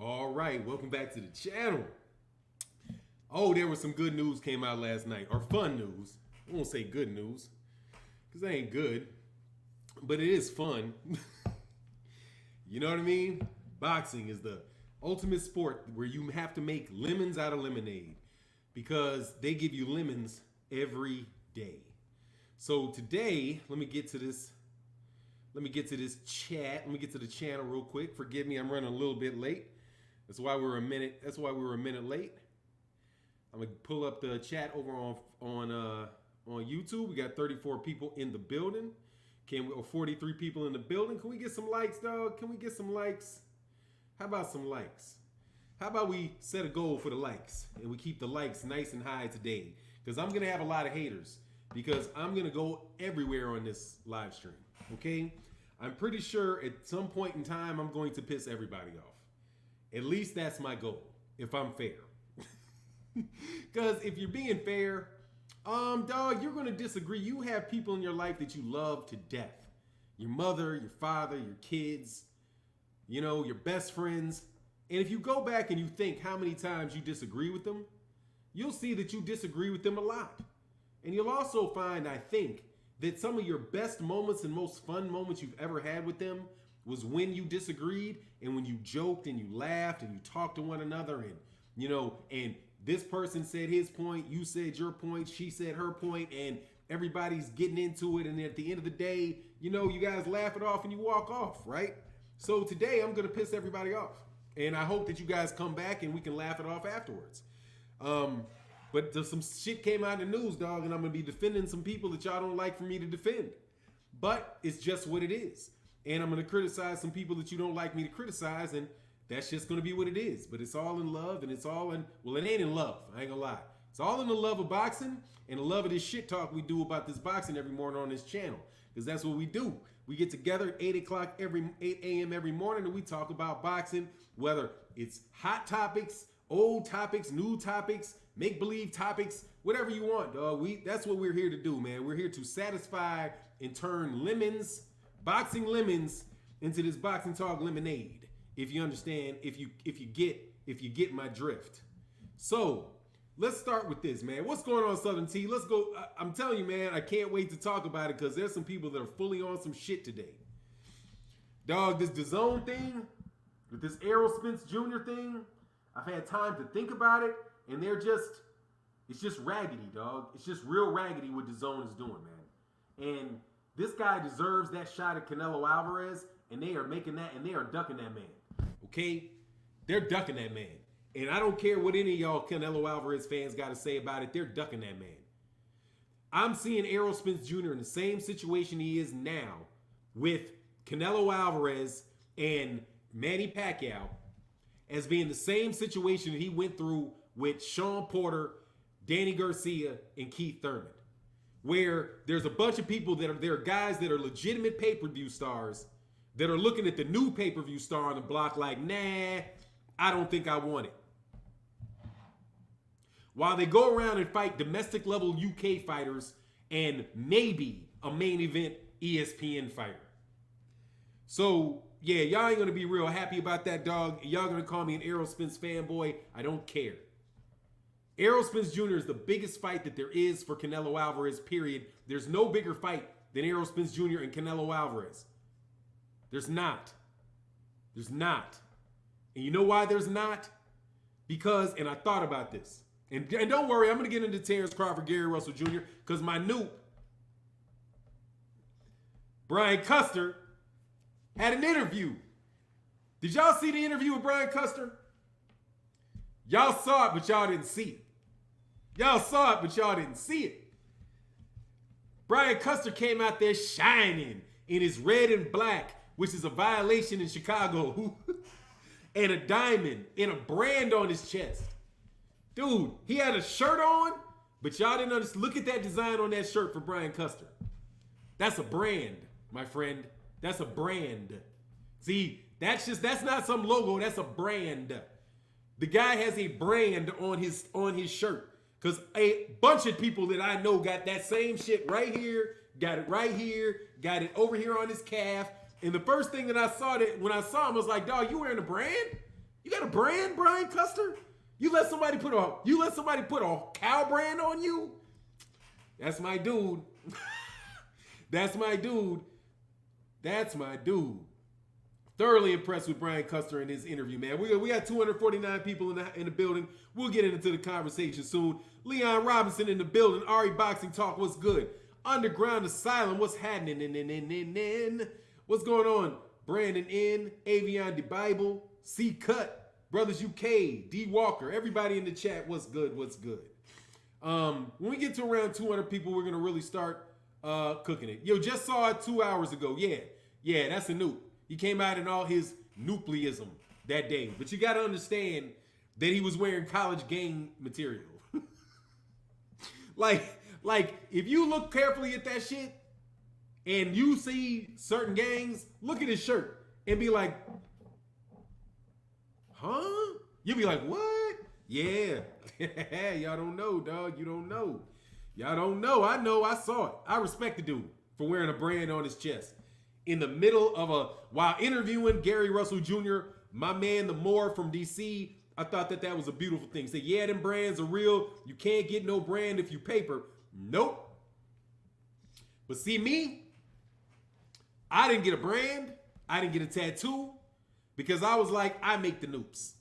All right, welcome back to the channel. Oh, there was some good news came out last night, or fun news. I won't say good news, because that ain't good, but it is fun. You know what I mean? Boxing is the ultimate sport where you have to make lemons out of lemonade, because they give you lemons every day. So today, let me get to this chat. Let me get to the channel real quick. Forgive me, I'm running a little bit late. That's why we were a minute late. I'm gonna pull up the chat over on YouTube. We got 34 people in the building. Or 43 people in the building. Can we get some likes, dog? Can we get some likes? How about some likes? How about we set a goal for the likes and we keep the likes nice and high today? Because I'm gonna have a lot of haters because I'm gonna go everywhere on this live stream. Okay? I'm pretty sure at some point in time I'm going to piss everybody off. At least that's my goal, if I'm fair. Because if you're being fair, dog, you're going to disagree. You have people in your life that you love to death. Your mother, your father, your kids, you know, your best friends. And if you go back and you think how many times you disagree with them, you'll see that you disagree with them a lot. And you'll also find, I think, that some of your best moments and most fun moments you've ever had with them was when you disagreed and when you joked and you laughed and you talked to one another and, you know, and this person said his point, you said your point, she said her point, and everybody's getting into it. And at the end of the day, you know, you guys laugh it off and you walk off, right? So today I'm going to piss everybody off. And I hope that you guys come back and we can laugh it off afterwards. But some shit came out in the news, dog, and I'm going to be defending some people that y'all don't like for me to defend. But it's just what it is. And I'm going to criticize some people that you don't like me to criticize, and that's just going to be what it is. But it's all in love, and it's all in, well, it ain't in love. I ain't going to lie. It's all in the love of boxing and the love of this shit talk we do about this boxing every morning on this channel. Because that's what we do. We get together at 8 a.m. every morning, and we talk about boxing, whether it's hot topics, old topics, new topics, make-believe topics, whatever you want, dog. That's what we're here to do, man. We're here to satisfy and turn lemons, boxing lemons, into this boxing talk lemonade. If you understand, if you get my drift. So let's start with this, man. What's going on, Southern T? Let's go. I'm telling you, man, I can't wait to talk about it because there's some people that are fully on some shit today. Dog, this DAZN thing, with this Errol Spence Jr. thing, I've had time to think about it, and it's just raggedy, dog. It's just real raggedy what DAZN is doing, man. And this guy deserves that shot at Canelo Alvarez, and they are making that, and they are ducking that man. Okay? They're ducking that man. And I don't care what any of y'all Canelo Alvarez fans got to say about it. They're ducking that man. I'm seeing Errol Spence Jr. in the same situation he is now with Canelo Alvarez and Manny Pacquiao as being the same situation that he went through with Sean Porter, Danny Garcia, and Keith Thurman, where there's a bunch of people there are guys that are legitimate pay-per-view stars that are looking at the new pay-per-view star on the block like, nah, I don't think I want it. While they go around and fight domestic level UK fighters and maybe a main event ESPN fighter. So, yeah, y'all ain't going to be real happy about that, dog. Y'all going to call me an Errol Spence fanboy. I don't care. Errol Spence Jr. is the biggest fight that there is for Canelo Alvarez, period. There's no bigger fight than Errol Spence Jr. and Canelo Alvarez. There's not. There's not. And you know why there's not? Because, and I thought about this. And don't worry, I'm going to get into Terence, Crawford, Gary Russell Jr. because my new Brian Custer had an interview. Did y'all see the interview with Brian Custer? Y'all saw it, but y'all didn't see it. Y'all saw it, but y'all didn't see it. Brian Custer came out there shining in his red and black, which is a violation in Chicago, and a diamond and a brand on his chest. Dude, he had a shirt on, but y'all didn't understand. Look at that design on that shirt for Brian Custer. That's a brand, my friend. That's a brand. See, that's not some logo. That's a brand. The guy has a brand on his shirt. Because a bunch of people that I know got that same shit right here, got it right here, got it over here on his calf. And the first thing that I saw when I saw him was like, dog, you wearing a brand? You got a brand, Brian Custer? You let somebody put a cow brand on you? That's my dude. That's my dude. That's my dude. Thoroughly impressed with Brian Custer in his interview, man. We got 249 people in the building. We'll get into the conversation soon. Leon Robinson in the building. Ari Boxing Talk, what's good? Underground Asylum, what's happening? What's going on? Brandon N, Avion the Bible, C Cut, Brothers UK, D Walker, everybody in the chat, what's good? When we get to around 200 people, we're gonna really start cooking it. Yo, just saw it 2 hours ago. Yeah, that's a nuke. He came out in all his nucleism that day. But you gotta understand that he was wearing college gang material. like if you look carefully at that shit and you see certain gangs, look at his shirt and be like, huh? You'll be like, what? Yeah. Y'all don't know, dog. You don't know. Y'all don't know. I know. I saw it. I respect the dude for wearing a brand on his chest. In the middle of while interviewing Gary Russell Jr., my man, the Moore from DC, I thought that was a beautiful thing. He said, yeah, them brands are real. You can't get no brand if you paper. Nope. But see me, I didn't get a brand. I didn't get a tattoo because I was like, I make the noops.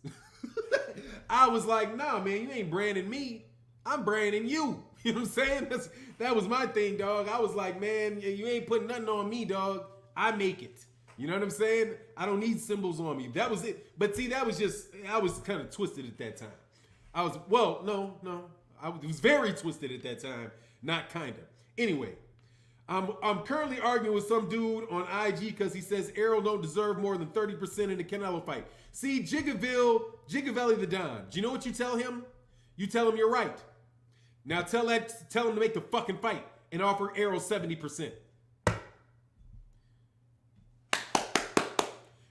I was like, nah, man, you ain't branding me. I'm branding you. You know what I'm saying? That was my thing, dog. I was like, man, you ain't putting nothing on me, dog. I make it. You know what I'm saying? I don't need symbols on me. That was it. But see, I was kind of twisted at that time. It was very twisted at that time. Not kind of. Anyway, I'm currently arguing with some dude on IG because he says Errol don't deserve more than 30% in the Canelo fight. See, Gigavelli the Don. Do you know what you tell him? You tell him you're right. Now tell him to make the fucking fight and offer Errol 70%.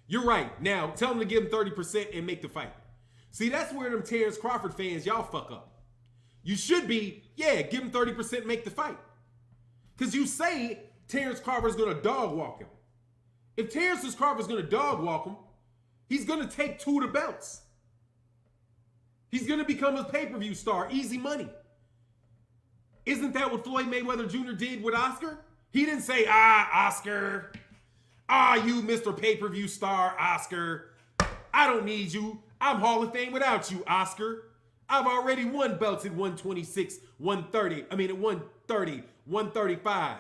You're right. Now tell him to give him 30% and make the fight. See, that's where them Terence Crawford fans, y'all fuck up. You should be, give him 30% and make the fight. Because you say Terence Crawford's going to dog walk him. If Terence Crawford's going to dog walk him, he's going to take 2 of the belts. He's going to become a pay-per-view star. Easy money. Isn't that what Floyd Mayweather Jr. did with Oscar? He didn't say, Oscar. You Mr. Pay-per-view star, Oscar. I don't need you. I'm Hall of Fame without you, Oscar. I've already won belts at 126, 130. I mean, at 130, 135.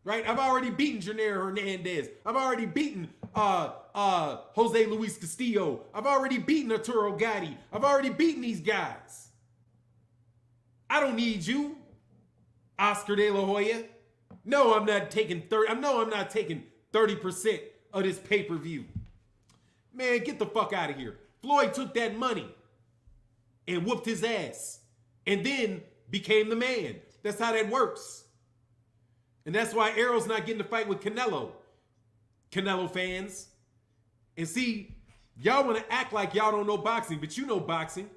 Right? I've already beaten Janero Hernandez. I've already beaten Jose Luis Castillo. I've already beaten Arturo Gatti. I've already beaten these guys. I don't need you, Oscar De La Hoya. No, I'm not taking 30% of this pay-per-view. Man, get the fuck out of here. Floyd took that money and whooped his ass and then became the man. That's how that works. And that's why Errol's not getting to fight with Canelo. Canelo fans. And see, y'all want to act like y'all don't know boxing, but you know boxing.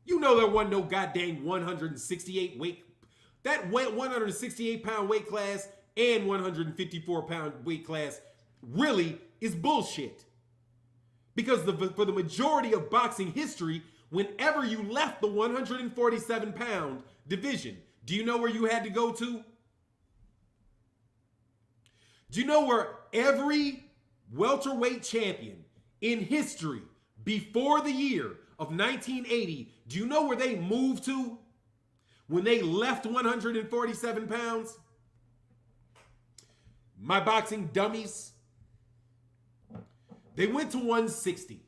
You know there wasn't no goddamn 168 weight. That 168-pound weight class and 154-pound weight class really is bullshit. Because for the majority of boxing history, whenever you left the 147-pound division, do you know where you had to go to? Do you know where every welterweight champion in history before the year of 1980, do you know where they moved to when they left 147 pounds? My boxing dummies. They went to 160.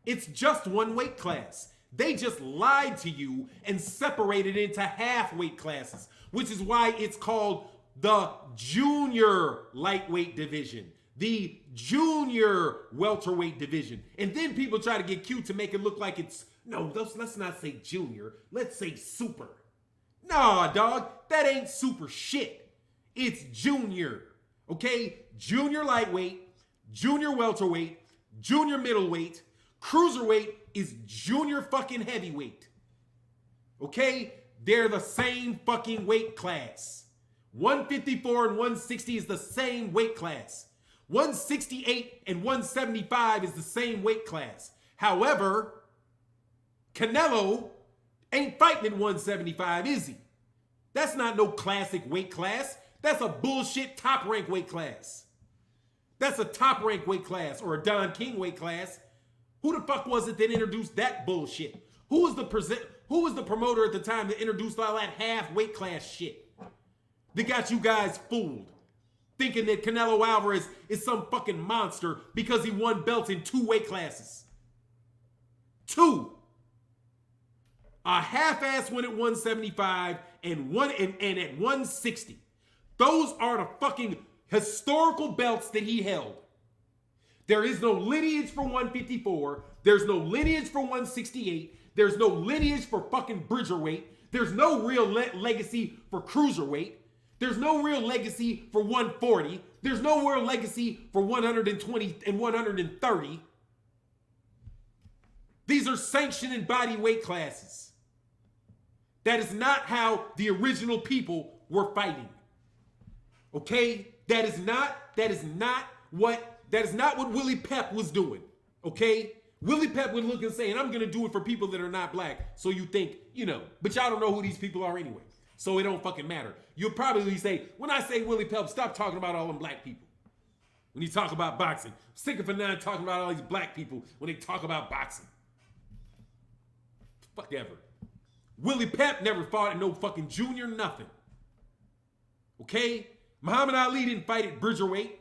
It's just one weight class. They just lied to you and separated it into half weight classes, which is why it's called the junior lightweight division, the junior welterweight division. And then people try to get cute to make it look like it's, no, let's not say junior, let's say super. Nah, dog, that ain't super shit. It's junior, okay? Junior lightweight, junior welterweight, junior middleweight, cruiserweight is junior fucking heavyweight, okay? They're the same fucking weight class. 154 and 160 is the same weight class. 168 and 175 is the same weight class. However, Canelo ain't fighting at 175, is he? That's not no classic weight class. That's a bullshit top rank weight class. That's a top rank weight class or a Don King weight class. Who the fuck was it that introduced that bullshit? Who was the promoter at the time that introduced all that half weight class shit? That got you guys fooled. Thinking that Canelo Alvarez is some fucking monster because he won belts in 2 weight classes. 2. A half-ass win at 175 and at 160. Those are the fucking historical belts that he held. There is no lineage for 154. There's no lineage for 168. There's no lineage for fucking Bridgerweight. There's no real legacy for Cruiserweight. There's no real legacy for 140. There's no real legacy for 120 and 130. These are sanctioned and body weight classes. That is not how the original people were fighting. Okay? That is not what Willie Pep was doing. Okay? Willie Pep would look and say, and I'm gonna do it for people that are not black. So you think, but y'all don't know who these people are anyway. So it don't fucking matter. You'll probably say, when I say Willie Pep, stop talking about all them black people. When you talk about boxing. I'm sick of Fannon talking about all these black people when they talk about boxing. Fuck ever. Willie Pep never fought in no fucking junior nothing. Okay? Muhammad Ali didn't fight at Bridgerweight.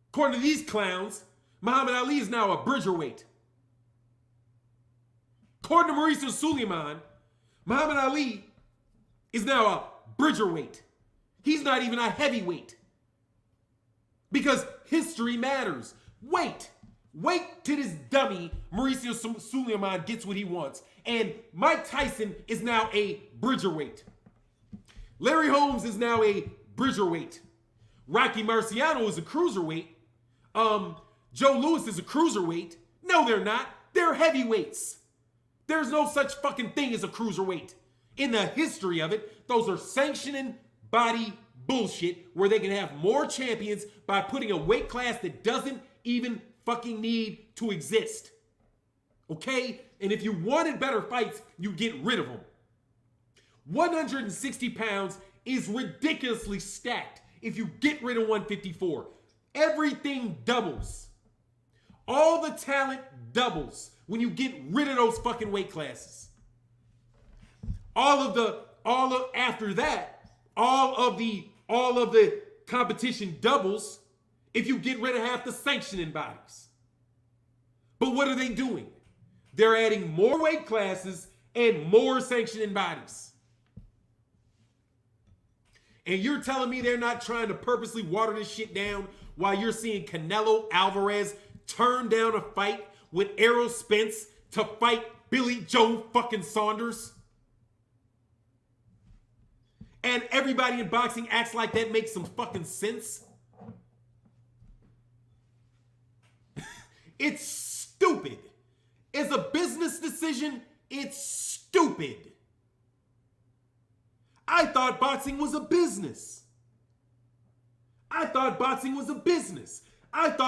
According to these clowns, Muhammad Ali is now a Bridgerweight. According to Mauricio Suleiman, Muhammad Ali is now a Bridgerweight. He's not even a heavyweight. Because history matters. Wait till this dummy, Mauricio Suleiman, gets what he wants. And Mike Tyson is now a Bridgerweight. Larry Holmes is now a Bridgerweight. Rocky Marciano is a cruiserweight. Joe Louis is a cruiserweight. No, they're not. They're heavyweights. There's no such fucking thing as a cruiserweight. In the history of it, those are sanctioning body bullshit where they can have more champions by putting a weight class that doesn't even fucking need to exist. Okay? And if you wanted better fights, you get rid of them. 160 pounds is ridiculously stacked if you get rid of 154. Everything doubles. All the talent doubles when you get rid of those fucking weight classes. All of the competition doubles if you get rid of half the sanctioning bodies. But what are they doing? They're adding more weight classes and more sanctioning bodies. And you're telling me they're not trying to purposely water this shit down while you're seeing Canelo Alvarez turn down a fight with Errol Spence to fight Billy Joe fucking Saunders? And everybody in boxing acts like that makes some fucking sense? It's stupid. As a business decision, it's stupid. I thought boxing was a business. I thought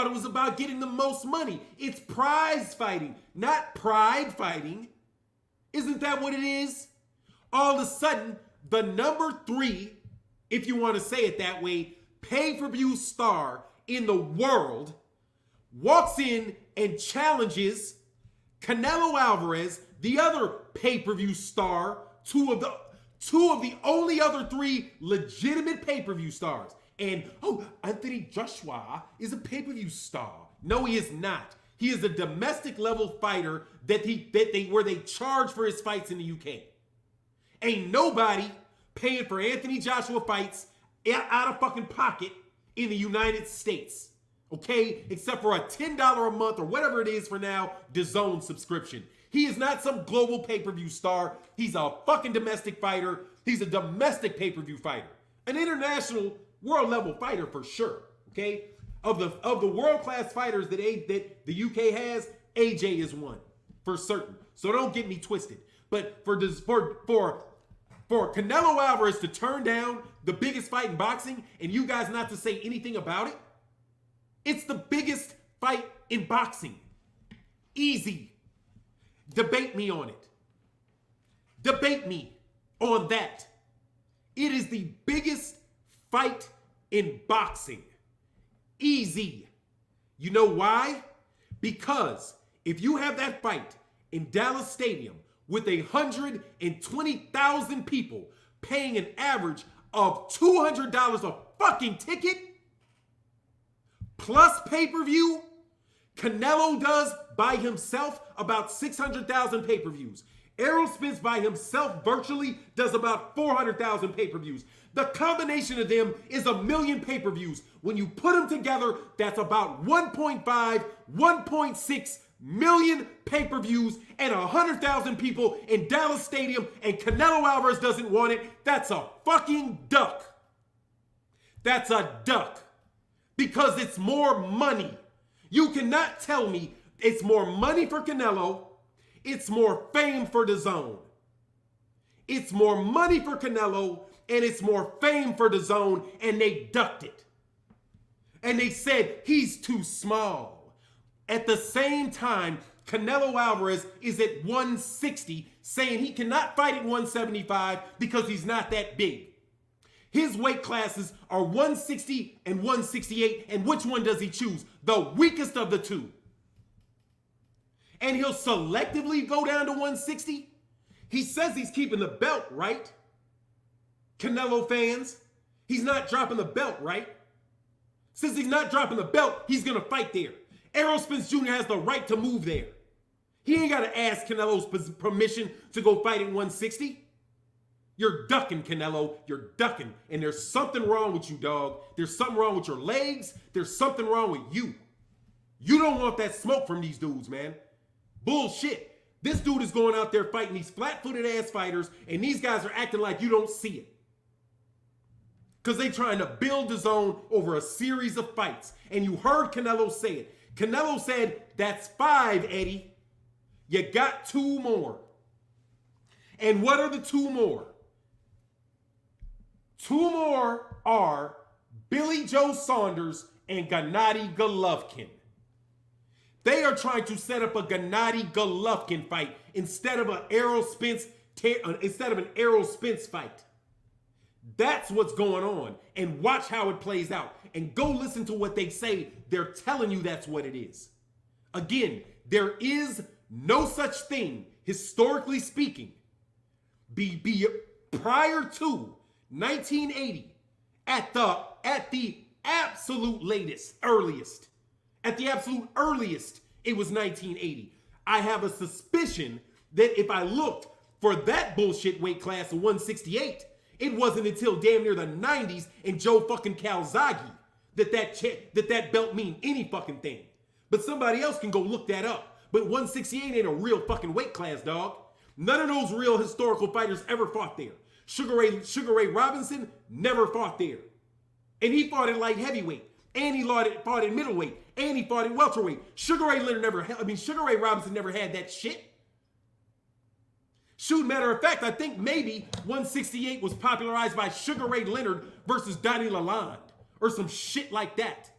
it was about getting the most money. It's prize fighting, not pride fighting. Isn't that what it is? All of a sudden, the number 3, if you want to say it that way, pay-per-view star in the world walks in and challenges Canelo Alvarez, the other pay-per-view star, two of the only other 3 legitimate pay-per-view stars. And, Anthony Joshua is a pay-per-view star. No, he is not. He is a domestic level fighter where they charge for his fights in the UK. Ain't nobody paying for Anthony Joshua fights out of fucking pocket in the United States. Okay? Except for a $10 a month or whatever it is for now, DAZN subscription. He is not some global pay-per-view star. He's a fucking domestic fighter. He's a domestic pay-per-view fighter. An international world-level fighter for sure. Okay? Of the world-class fighters that the UK has, AJ is one. For certain. So don't get me twisted. But for Canelo Alvarez to turn down the biggest fight in boxing and you guys not to say anything about it, It's the biggest fight in boxing. Easy. Debate me on it. Debate me on that. It is the biggest fight in boxing. Easy. You know why? Because if you have that fight in Dallas Stadium with 120,000 people paying an average of $200 a fucking ticket, plus pay-per-view, Canelo does by himself about 600,000 pay-per-views. Errol Spence by himself virtually does about 400,000 pay-per-views. The combination of them is 1 million pay-per-views. When you put them together, that's about 1.5, 1.6 million pay-per-views and 100,000 people in Dallas Stadium, and Canelo Alvarez doesn't want it. That's a fucking duck. That's a duck. Because it's more money. You cannot tell me it's more money for Canelo. It's more fame for DAZN. It's more money for Canelo and it's more fame for DAZN, and they ducked it. And they said he's too small. At the same time, Canelo Alvarez is at 160, saying he cannot fight at 175 because he's not that big. His weight classes are 160 and 168, and which one does he choose? The weakest of the two. And he'll selectively go down to 160? He says he's keeping the belt, right? Canelo fans, he's not dropping the belt, right? Since he's not dropping the belt, he's going to fight there. Errol Spence Jr. has the right to move there. He ain't got to ask Canelo's permission to go fight at 160. You're ducking, Canelo. You're ducking. And there's something wrong with you, dog. There's something wrong with your legs. There's something wrong with you. You don't want that smoke from these dudes, man. Bullshit. This dude is going out there fighting these flat-footed ass fighters, and these guys are acting like you don't see it. Because they trying to build DAZN over a series of fights. And you heard Canelo say it. Canelo said, that's 5, Eddie. You got 2 more. And what are the 2 more? 2 more are Billy Joe Saunders and Gennady Golovkin. They are trying to set up a Gennady Golovkin fight instead of an Errol Spence fight. That's what's going on. And watch how it plays out. And go listen to what they say. They're telling you that's what it is. Again, there is no such thing, historically speaking, prior to 1980, at the absolute earliest, it was 1980. I have a suspicion that if I looked for that bullshit weight class of 168, it wasn't until damn near the 90s and Joe fucking Calzaghe that belt mean any fucking thing. But somebody else can go look that up. But 168 ain't a real fucking weight class, dog. None of those real historical fighters ever fought there. Sugar Ray Robinson never fought there. And he fought at light heavyweight. And he fought at middleweight. And he fought at welterweight. Sugar Ray Robinson never had that shit. Shoot, matter of fact, I think maybe 168 was popularized by Sugar Ray Leonard versus Donnie Lalonde or some shit like that.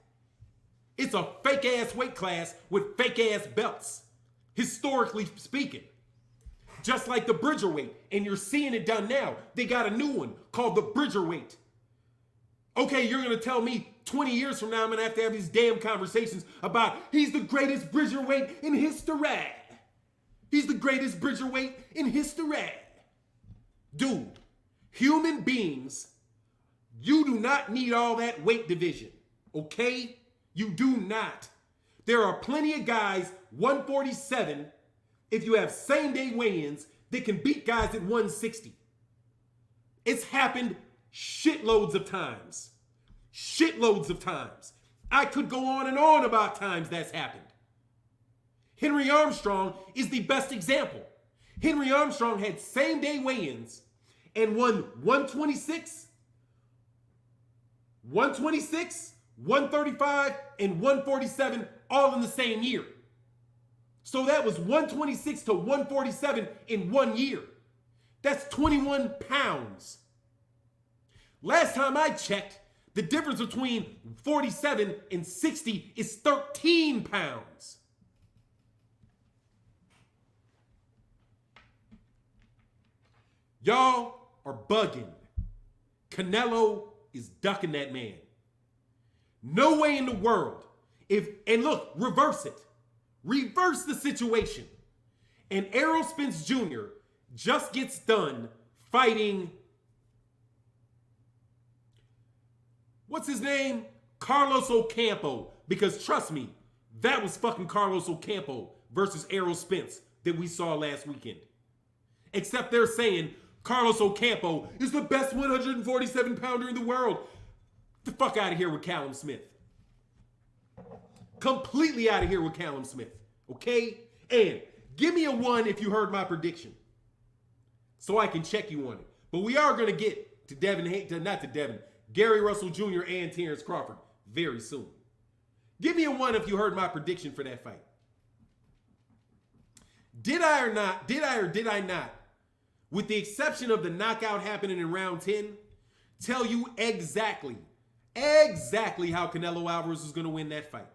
It's a fake-ass weight class with fake-ass belts, historically speaking. Just like the Bridgerweight, and you're seeing it done now. They got a new one called the Bridgerweight. Okay, you're going to tell me 20 years from now I'm going to have these damn conversations about he's the greatest Bridgerweight in history. He's the greatest Bridgerweight in history. Dude, human beings, you do not need all that weight division, okay? You do not. There are plenty of guys, 147, if you have same-day weigh-ins, that can beat guys at 160. It's happened shitloads of times. Shitloads of times. I could go on and on about times that's happened. Henry Armstrong is the best example. Henry Armstrong had same-day weigh-ins and won 126, 135, and 147 all in the same year. So that was 126 to 147 in 1 year. That's 21 pounds. Last time I checked, The difference between 47 and 60 is 13 pounds. Y'all are bugging. Canelo is ducking that man. No way in the world. And look, reverse it. Reverse the situation. And Errol Spence Jr. just gets done fighting, what's his name? Carlos Ocampo. Because trust me, that was fucking Carlos Ocampo versus Errol Spence that we saw last weekend. Except they're saying Carlos Ocampo is the best 147 pounder in the world. Get the fuck out of here with Callum Smith. Completely out of here with Callum Smith. Okay? And give me a 1 if you heard my prediction, so I can check you on it. But we are going to get to Gary Russell Jr. and Terence Crawford very soon. Give me a 1 if you heard my prediction for that fight. Did I or not, with the exception of the knockout happening in round 10, tell you exactly how Canelo Alvarez is going to win that fight?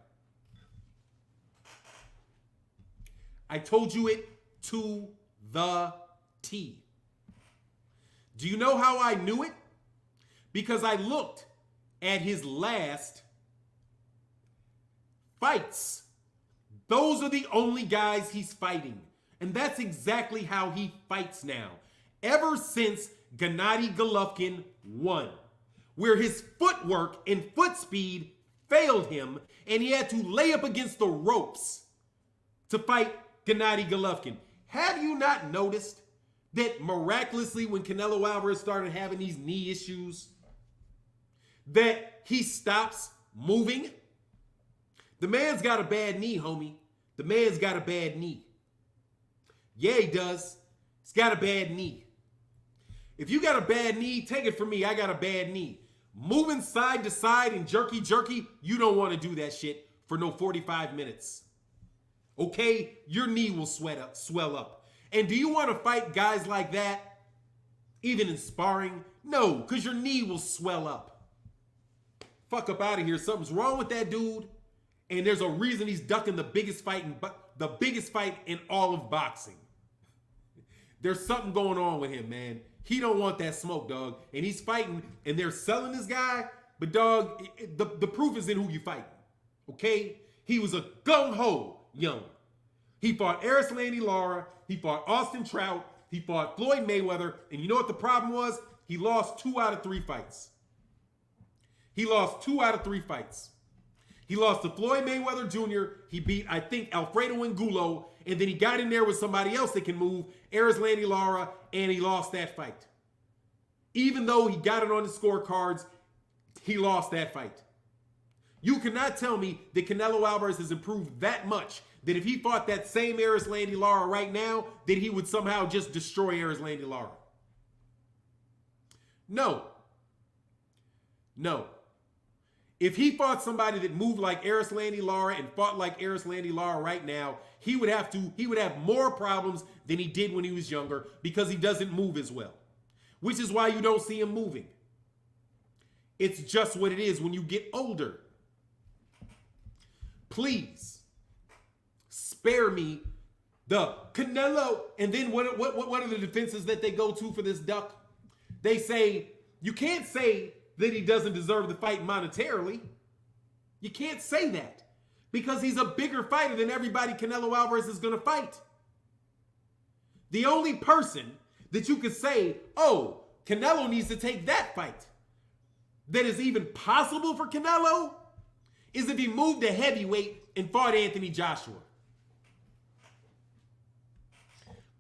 I told you it to the T. Do you know how I knew it? Because I looked at his last fights. Those are the only guys he's fighting. And that's exactly how he fights now. Ever since Gennady Golovkin won, where his footwork and foot speed failed him, and he had to lay up against the ropes to fight Gennady Golovkin. Have you not noticed that miraculously when Canelo Alvarez started having these knee issues, that he stops moving? The man's got a bad knee, homie. The man's got a bad knee. Yeah, he does. He's got a bad knee. If you got a bad knee, take it from me. I got a bad knee. Moving side to side and jerky, you don't want to do that shit for no 45 minutes. Okay? Your knee will swell up. And do you want to fight guys like that, even in sparring? No, because your knee will swell up. Fuck up out of here. Something's wrong with that dude. And there's a reason he's ducking the biggest fight in all of boxing. There's something going on with him, man. He don't want that smoke, dog. And he's fighting, and they're selling this guy. But, dog, the proof is in who you fight. Okay? He was a gung-ho young. He fought Erislandy Lara. He fought Austin Trout. He fought Floyd Mayweather. And you know what the problem was? He lost 2 out of 3 fights. He lost 2 out of 3 fights. He lost to Floyd Mayweather Jr. He beat, I think, Alfredo Angulo. And then he got in there with somebody else that can move, Erislandy Lara, and he lost that fight. Even though he got it on the scorecards, he lost that fight. You cannot tell me that Canelo Alvarez has improved that much that if he fought that same Erislandy Lara right now, that he would somehow just destroy Erislandy Lara. No. No. If he fought somebody that moved like Erislandy Lara and fought like Erislandy Lara right now, he would have more problems than he did when he was younger because he doesn't move as well. Which is why you don't see him moving. It's just what it is when you get older. Please spare me the Canelo. And then what are the defenses that they go to for this duck? They say, you can't say that he doesn't deserve the fight monetarily. You can't say that because he's a bigger fighter than everybody Canelo Alvarez is going to fight. The only person that you could say, oh, Canelo needs to take that fight, that is even possible for Canelo, is if he moved to heavyweight and fought Anthony Joshua.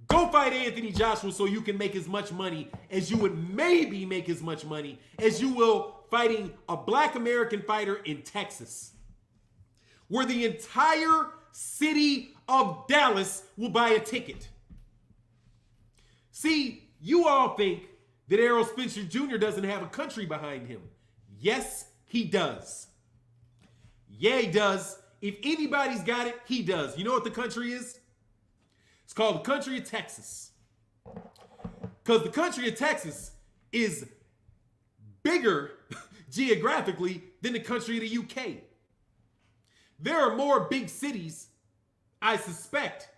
Go fight Anthony Joshua so you can make as much money as you would maybe make as much money as you will fighting a black American fighter in Texas, where the entire city of Dallas will buy a ticket. See, you all think that Errol Spence Jr. doesn't have a country behind him. Yes, he does. Yeah, he does. If anybody's got it, he does. You know what the country is? It's called the country of Texas. Because the country of Texas is bigger, geographically than the country of the UK. There are more big cities, I suspect,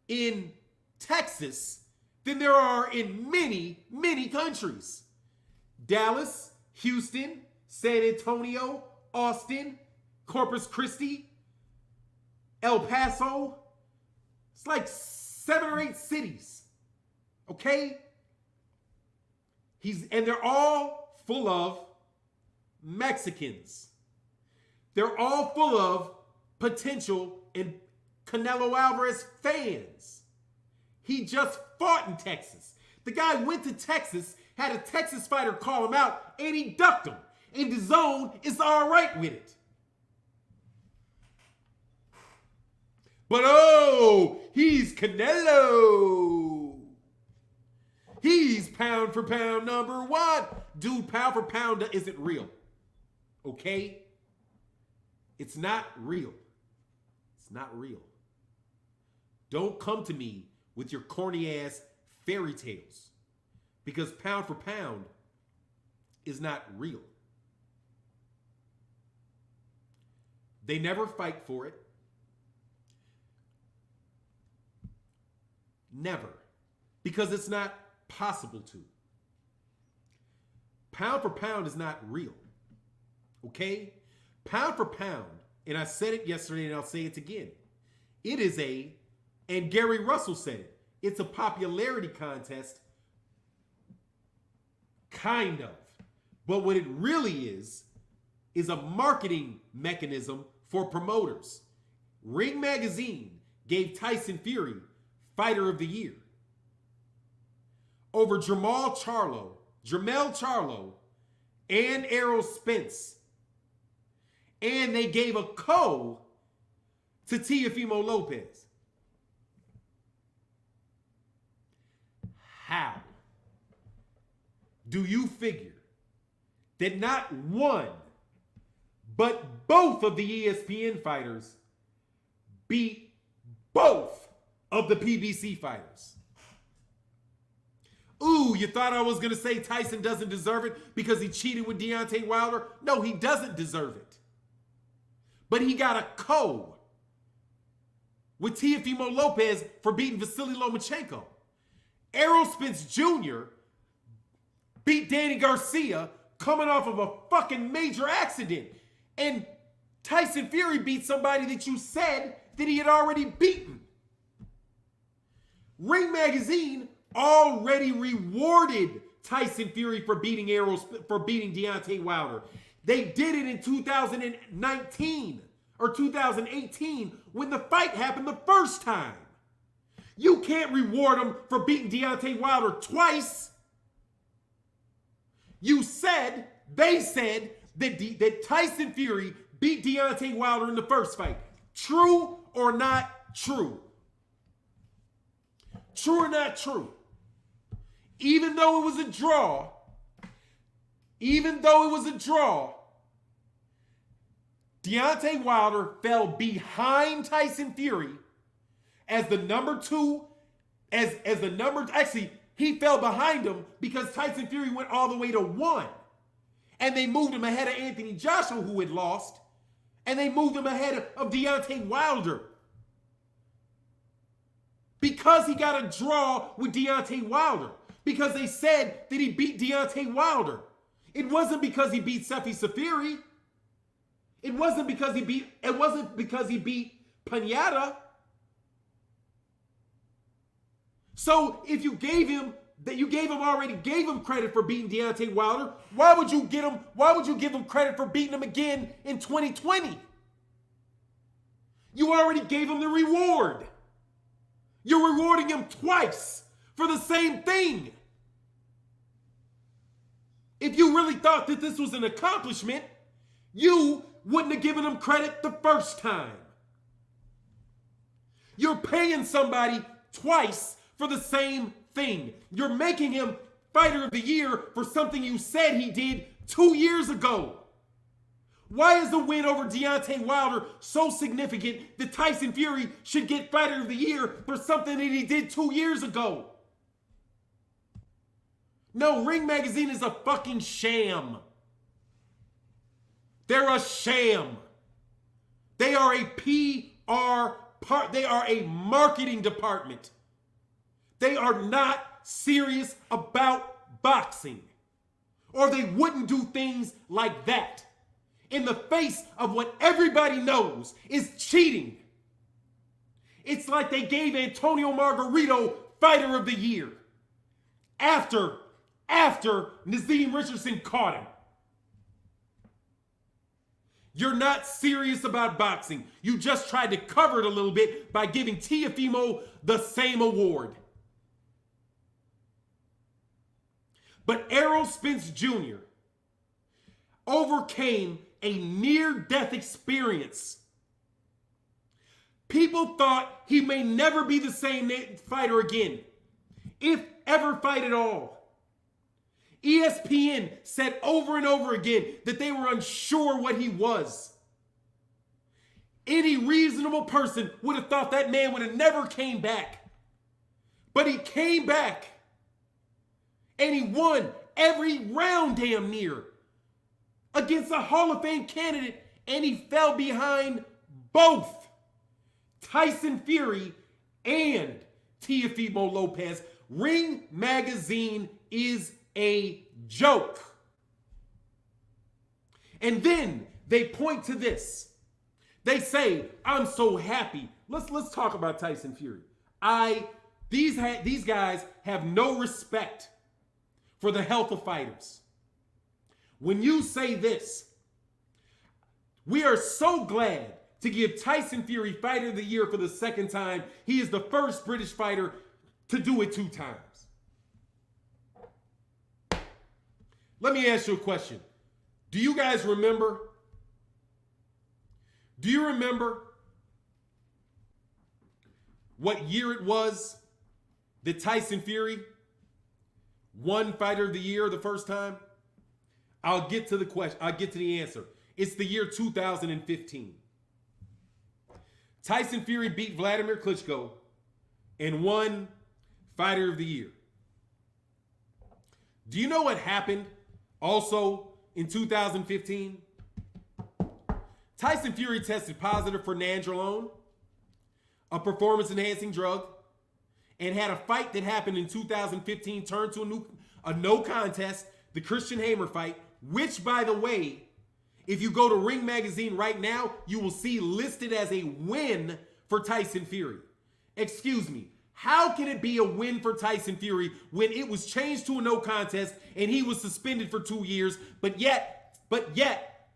in Texas than there are in many, many countries. Dallas, Houston, San Antonio, Austin, Corpus Christi, El Paso. It's like 7 or 8 cities. Okay? And they're all full of Mexicans. They're all full of potential and Canelo Alvarez fans. He just fought in Texas. The guy went to Texas, had a Texas fighter call him out, and he ducked him. And the zone is all right with it. But oh, he's Canelo. He's pound for pound number 1. Dude, pound for pound isn't real. Okay? It's not real. It's not real. Don't come to me with your corny ass fairy tales. Because pound for pound is not real. They never fight for it. Never. Because it's not possible to. Pound for pound is not real. Okay? Pound for pound, and I said it yesterday and I'll say it again. It is and Gary Russell said it, it's a popularity contest. Kind of. But what it really is a marketing mechanism for promoters. Ring Magazine gave Tyson Fury Fighter of the Year over Jermell Charlo, and Errol Spence. And they gave a to Teofimo Lopez. How do you figure that not one, but both of the ESPN fighters beat both of the PBC fighters? Ooh, you thought I was going to say Tyson doesn't deserve it because he cheated with Deontay Wilder? No, he doesn't deserve it. But he got a with Teofimo Lopez for beating Vasily Lomachenko. Errol Spence Jr. beat Danny Garcia coming off of a fucking major accident. And Tyson Fury beat somebody that you said that he had already beaten. Ring Magazine already rewarded Tyson Fury for beating Deontay Wilder. They did it in 2019 or 2018 when the fight happened the first time. You can't reward him for beating Deontay Wilder twice. They said that Tyson Fury beat Deontay Wilder in the first fight. True or not true? True or not true? Even though it was a draw, Deontay Wilder fell behind Tyson Fury as the number 2, actually, he fell behind him because Tyson Fury went all the way to 1. And they moved him ahead of Anthony Joshua, who had lost. And they moved him ahead of Deontay Wilder. Because he got a draw with Deontay Wilder. Because they said that he beat Deontay Wilder. It wasn't because he beat Sefi Safiri. It wasn't because he beat Pinata. So if you gave him credit for beating Deontay Wilder, why would you give him credit for beating him again in 2020? You already gave him the reward. You're rewarding him twice for the same thing. If you really thought that this was an accomplishment, you wouldn't have given him credit the first time. You're paying somebody twice for the same thing. You're making him Fighter of the Year for something you said he did 2 years ago. Why is the win over Deontay Wilder so significant that Tyson Fury should get Fighter of the Year for something that he did 2 years ago? No, Ring Magazine is a fucking sham. They're a sham. They are a PR part. They are a marketing department. They are not serious about boxing, or they wouldn't do things like that in the face of what everybody knows is cheating. It's like they gave Antonio Margarito Fighter of the Year after Nazeem Richardson caught him. You're not serious about boxing. You just tried to cover it a little bit by giving Teofimo the same award. But Errol Spence Jr. overcame a near-death experience. People thought he may never be the same fighter again, if ever fight at all. ESPN said over and over again that they were unsure what he was. Any reasonable person would have thought that man would have never came back. But he came back. And he won every round damn near against a Hall of Fame candidate. And he fell behind both Tyson Fury and Teofimo Lopez. Ring Magazine is a joke. And then they point to this. They say, I'm so happy. Let's talk about Tyson Fury. These guys have no respect for the health of fighters. When you say this, we are so glad to give Tyson Fury Fighter of the Year for the second time. He is the first British fighter to do it 2 times. Let me ask you a question. Do you guys remember? Do you remember what year it was that Tyson Fury won Fighter of the Year the first time? I'll get to the question. I'll get to the answer. It's the year 2015. Tyson Fury beat Vladimir Klitschko and won Fighter of the Year. Do you know what happened also in 2015? Tyson Fury tested positive for nandrolone, a performance-enhancing drug, and had a fight that happened in 2015 turned to a no contest, the Christian Hammer fight, which, by the way, if you go to Ring Magazine right now, you will see listed as a win for Tyson Fury. Excuse me. How can it be a win for Tyson Fury when it was changed to a no contest and he was suspended for 2 years, but yet,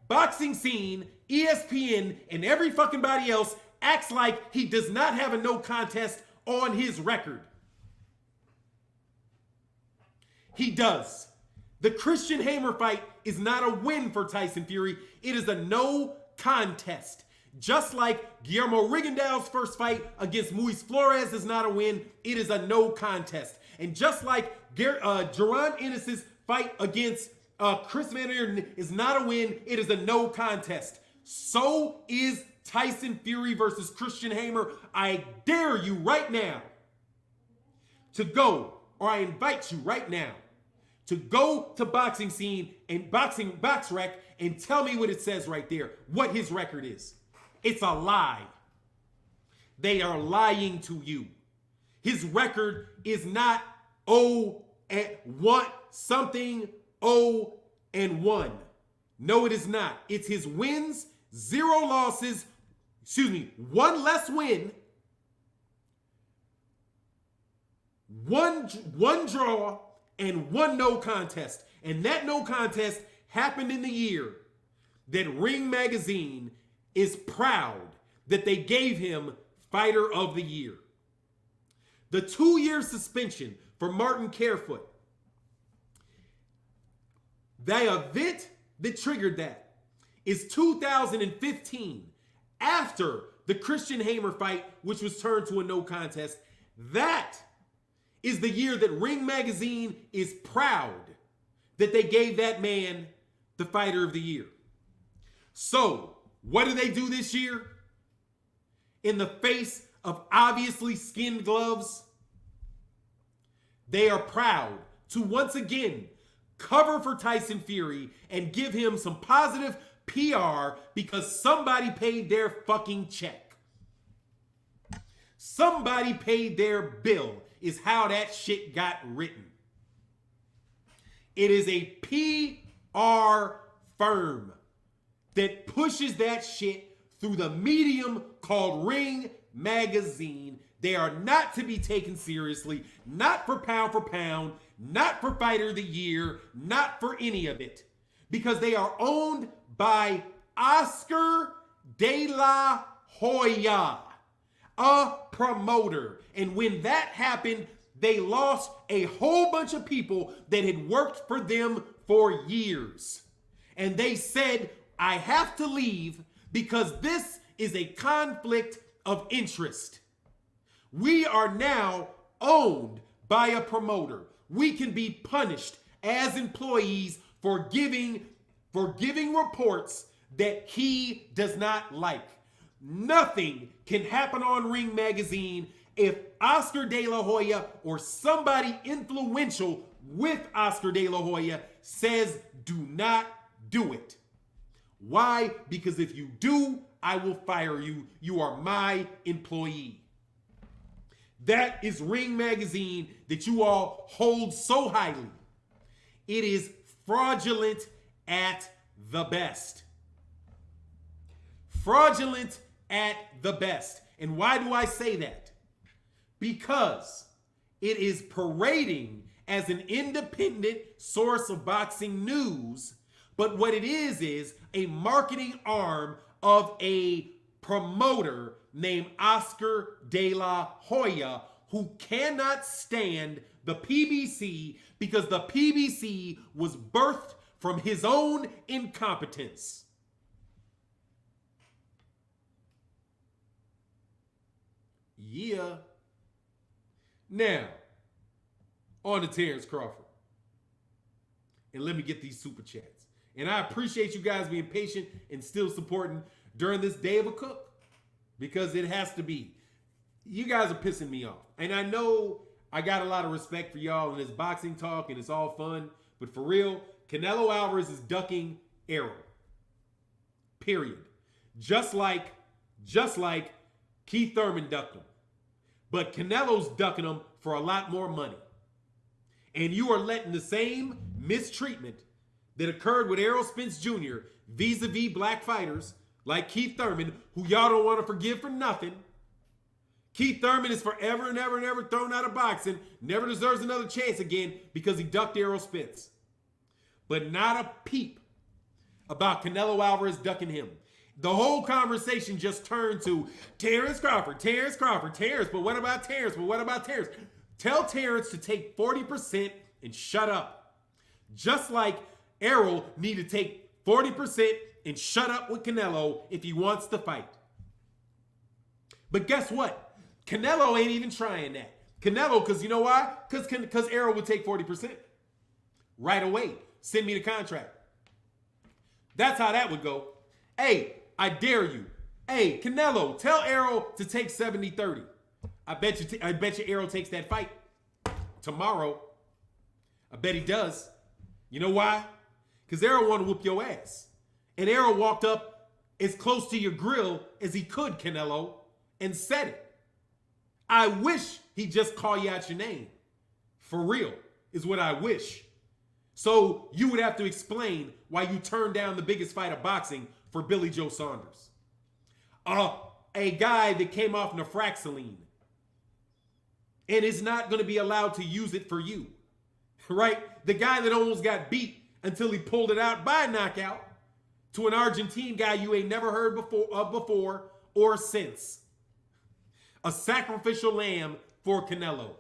boxing scene, ESPN, and every fucking body else acts like he does not have a no contest on his record? He does. The Christian Hammer fight is not a win for Tyson Fury. It is a no contest. Just like Guillermo Rigondeaux's first fight against Luis Flores is not a win, it is a no contest. And just like Jaron Ennis's fight against Chris Van Orden is not a win, it is a no contest. So is Tyson Fury versus Christian Hammer. I dare you right now to go, or I invite you right now to go to Boxing Scene and BoxRec and tell me what it says right there, what his record is. It's a lie. They are lying to you. His record is not 0-1. No, it is not. It's his wins, 0 losses, 1 less win, one draw, and 1 no contest. And that no contest happened in the year that Ring Magazine is proud that they gave him Fighter of the Year. The 2-year suspension for Martin Carefoot, the event that triggered that is 2015, after the Christian Hammer fight, which was turned to a no contest. That is the year that Ring Magazine is proud that they gave that man the Fighter of the Year. So, what do they do this year? In the face of obviously skinned gloves, they are proud to once again cover for Tyson Fury and give him some positive PR because somebody paid their fucking check. Somebody paid their bill is how that shit got written. It is a PR firm that pushes that shit through the medium called Ring Magazine. They are not to be taken seriously, not for pound, not for fighter of the year, not for any of it. Because they are owned by Oscar De La Hoya, a promoter. And when that happened, they lost a whole bunch of people that had worked for them for years. And they said, I have to leave because this is a conflict of interest. We are now owned by a promoter. We can be punished as employees for giving reports that he does not like. Nothing can happen on Ring Magazine if Oscar De La Hoya or somebody influential with Oscar De La Hoya says do not do it. Why? Because if you do, I will fire you. You are my employee. That is Ring Magazine that you all hold so highly. It is fraudulent at the best. Fraudulent at the best. And why do I say that? Because it is parading as an independent source of boxing news, but what it is a marketing arm of a promoter named Oscar De La Hoya, who cannot stand the PBC because the PBC was birthed from his own incompetence. Yeah. Now, on to Terence Crawford. And let me get these super chats. And I appreciate you guys being patient and still supporting during this day of a cook. Because it has to be. You guys are pissing me off. And I know I got a lot of respect for y'all in this boxing talk and it's all fun. But for real, Canelo Alvarez is ducking Errol. Period. Just like Keith Thurman ducked him. But Canelo's ducking him for a lot more money. And you are letting the same mistreatment that occurred with Errol Spence Jr. vis-a-vis black fighters like Keith Thurman, who y'all don't want to forgive for nothing. Keith Thurman is forever and ever and ever thrown out of boxing, never deserves another chance again because he ducked Errol Spence. But not a peep about Canelo Alvarez ducking him. The whole conversation just turned to Terence Crawford, but what about Terence? Tell Terence to take 40% and shut up. Just like Errol need to take 40% and shut up with Canelo if he wants to fight. But guess what? Canelo ain't even trying that. Canelo, because you know why? Because Errol would take 40%. Right away. Send me the contract. That's how that would go. Hey, I dare you. Hey, Canelo, tell Errol to take 70-30. I bet you Errol takes that fight tomorrow. I bet he does. You know why? Because Errol want to whoop your ass. And Errol walked up as close to your grill as he could, Canelo, and said it. I wish he'd just call you out your name. For real, is what I wish. So you would have to explain why you turned down the biggest fight of boxing for Billy Joe Saunders. A guy that came off Nafraxaline and is not going to be allowed to use it for you. Right? The guy that almost got beat until he pulled it out by knockout to an Argentine guy you ain't never heard before or since. A sacrificial lamb for Canelo.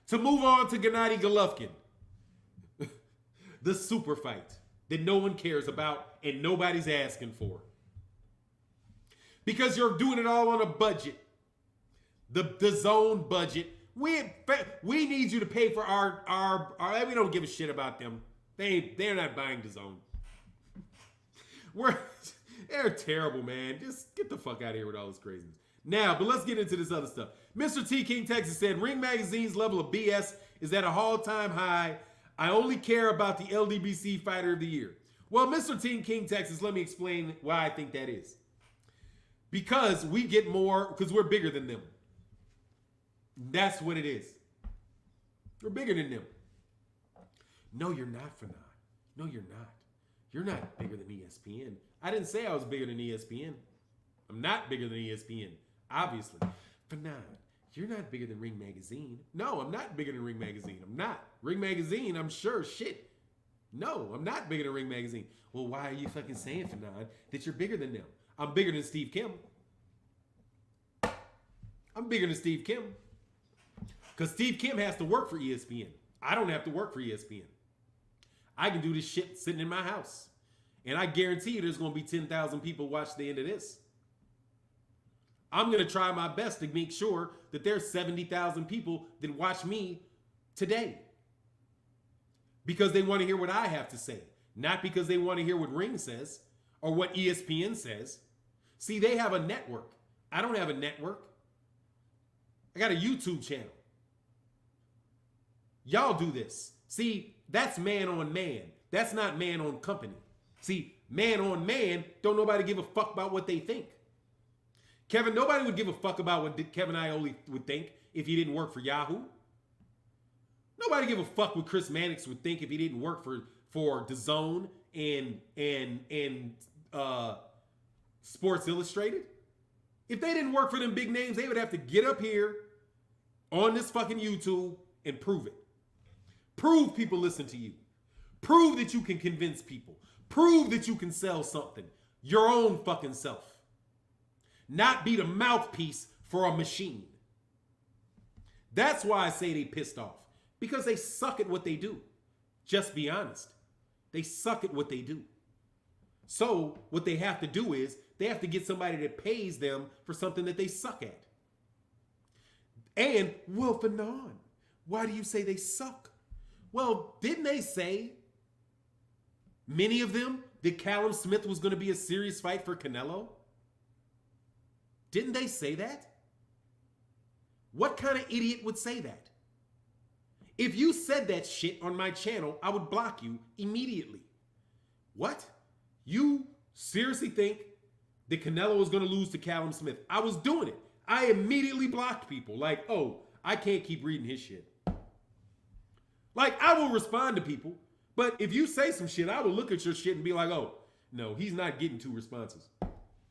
To move on to Gennady Golovkin. The super fight that no one cares about and nobody's asking for. Because you're doing it all on a budget. The zone budget. We need you to pay for our we don't give a shit about them. They're not buying the zone. They're terrible, man. Just get the fuck out of here with all this craziness. Now, but let's get into this other stuff. Mr. T. King Texas said, Ring Magazine's level of BS is at a all-time high. I only care about the LDBC Fighter of the Year. Well, Mr. Team King Texas, let me explain why I think that is. Because we get more, because we're bigger than them. That's what it is. We're bigger than them. No, you're not, Fannon. No, you're not. You're not bigger than ESPN. I didn't say I was bigger than ESPN. I'm not bigger than ESPN, obviously. Fannon, you're not bigger than Ring Magazine. No, I'm not bigger than Ring Magazine. I'm not. Ring Magazine, I'm sure, shit. No, I'm not bigger than Ring Magazine. Well, why are you fucking saying, Fannon, that you're bigger than them? I'm bigger than Steve Kim. I'm bigger than Steve Kim. Because Steve Kim has to work for ESPN. I don't have to work for ESPN. I can do this shit sitting in my house. And I guarantee you there's going to be 10,000 people watch the end of this. I'm going to try my best to make sure that there's 70,000 people that watch me today. Because they want to hear what I have to say. Not because they want to hear what Ring says or what ESPN says. See, they have a network. I don't have a network. I got a YouTube channel. Y'all do this. See, that's man on man. That's not man on company. See, man on man, don't nobody give a fuck about what they think. Kevin, nobody would give a fuck about what Kevin Iole would think if he didn't work for Yahoo. Nobody give a fuck what Chris Mannix would think if he didn't work for DAZN and Sports Illustrated. If they didn't work for them big names, they would have to get up here on this fucking YouTube and prove it. Prove people listen to you. Prove that you can convince people. Prove that you can sell something. Your own fucking self. Not be the mouthpiece for a machine. That's why I say they pissed off. Because they suck at what they do. Just be honest. They suck at what they do. So what they have to do is they have to get somebody that pays them for something that they suck at. And, well, Fannon, why do you say they suck? Well, didn't they say, many of them, that Callum Smith was going to be a serious fight for Canelo? Didn't they say that? What kind of idiot would say that? If you said that shit on my channel, I would block you immediately. What? You seriously think that Canelo was going to lose to Callum Smith? I was doing it. I immediately blocked people. Like, oh, I can't keep reading his shit. Like, I will respond to people, but if you say some shit, I will look at your shit and be like, oh, no, he's not getting 2 responses.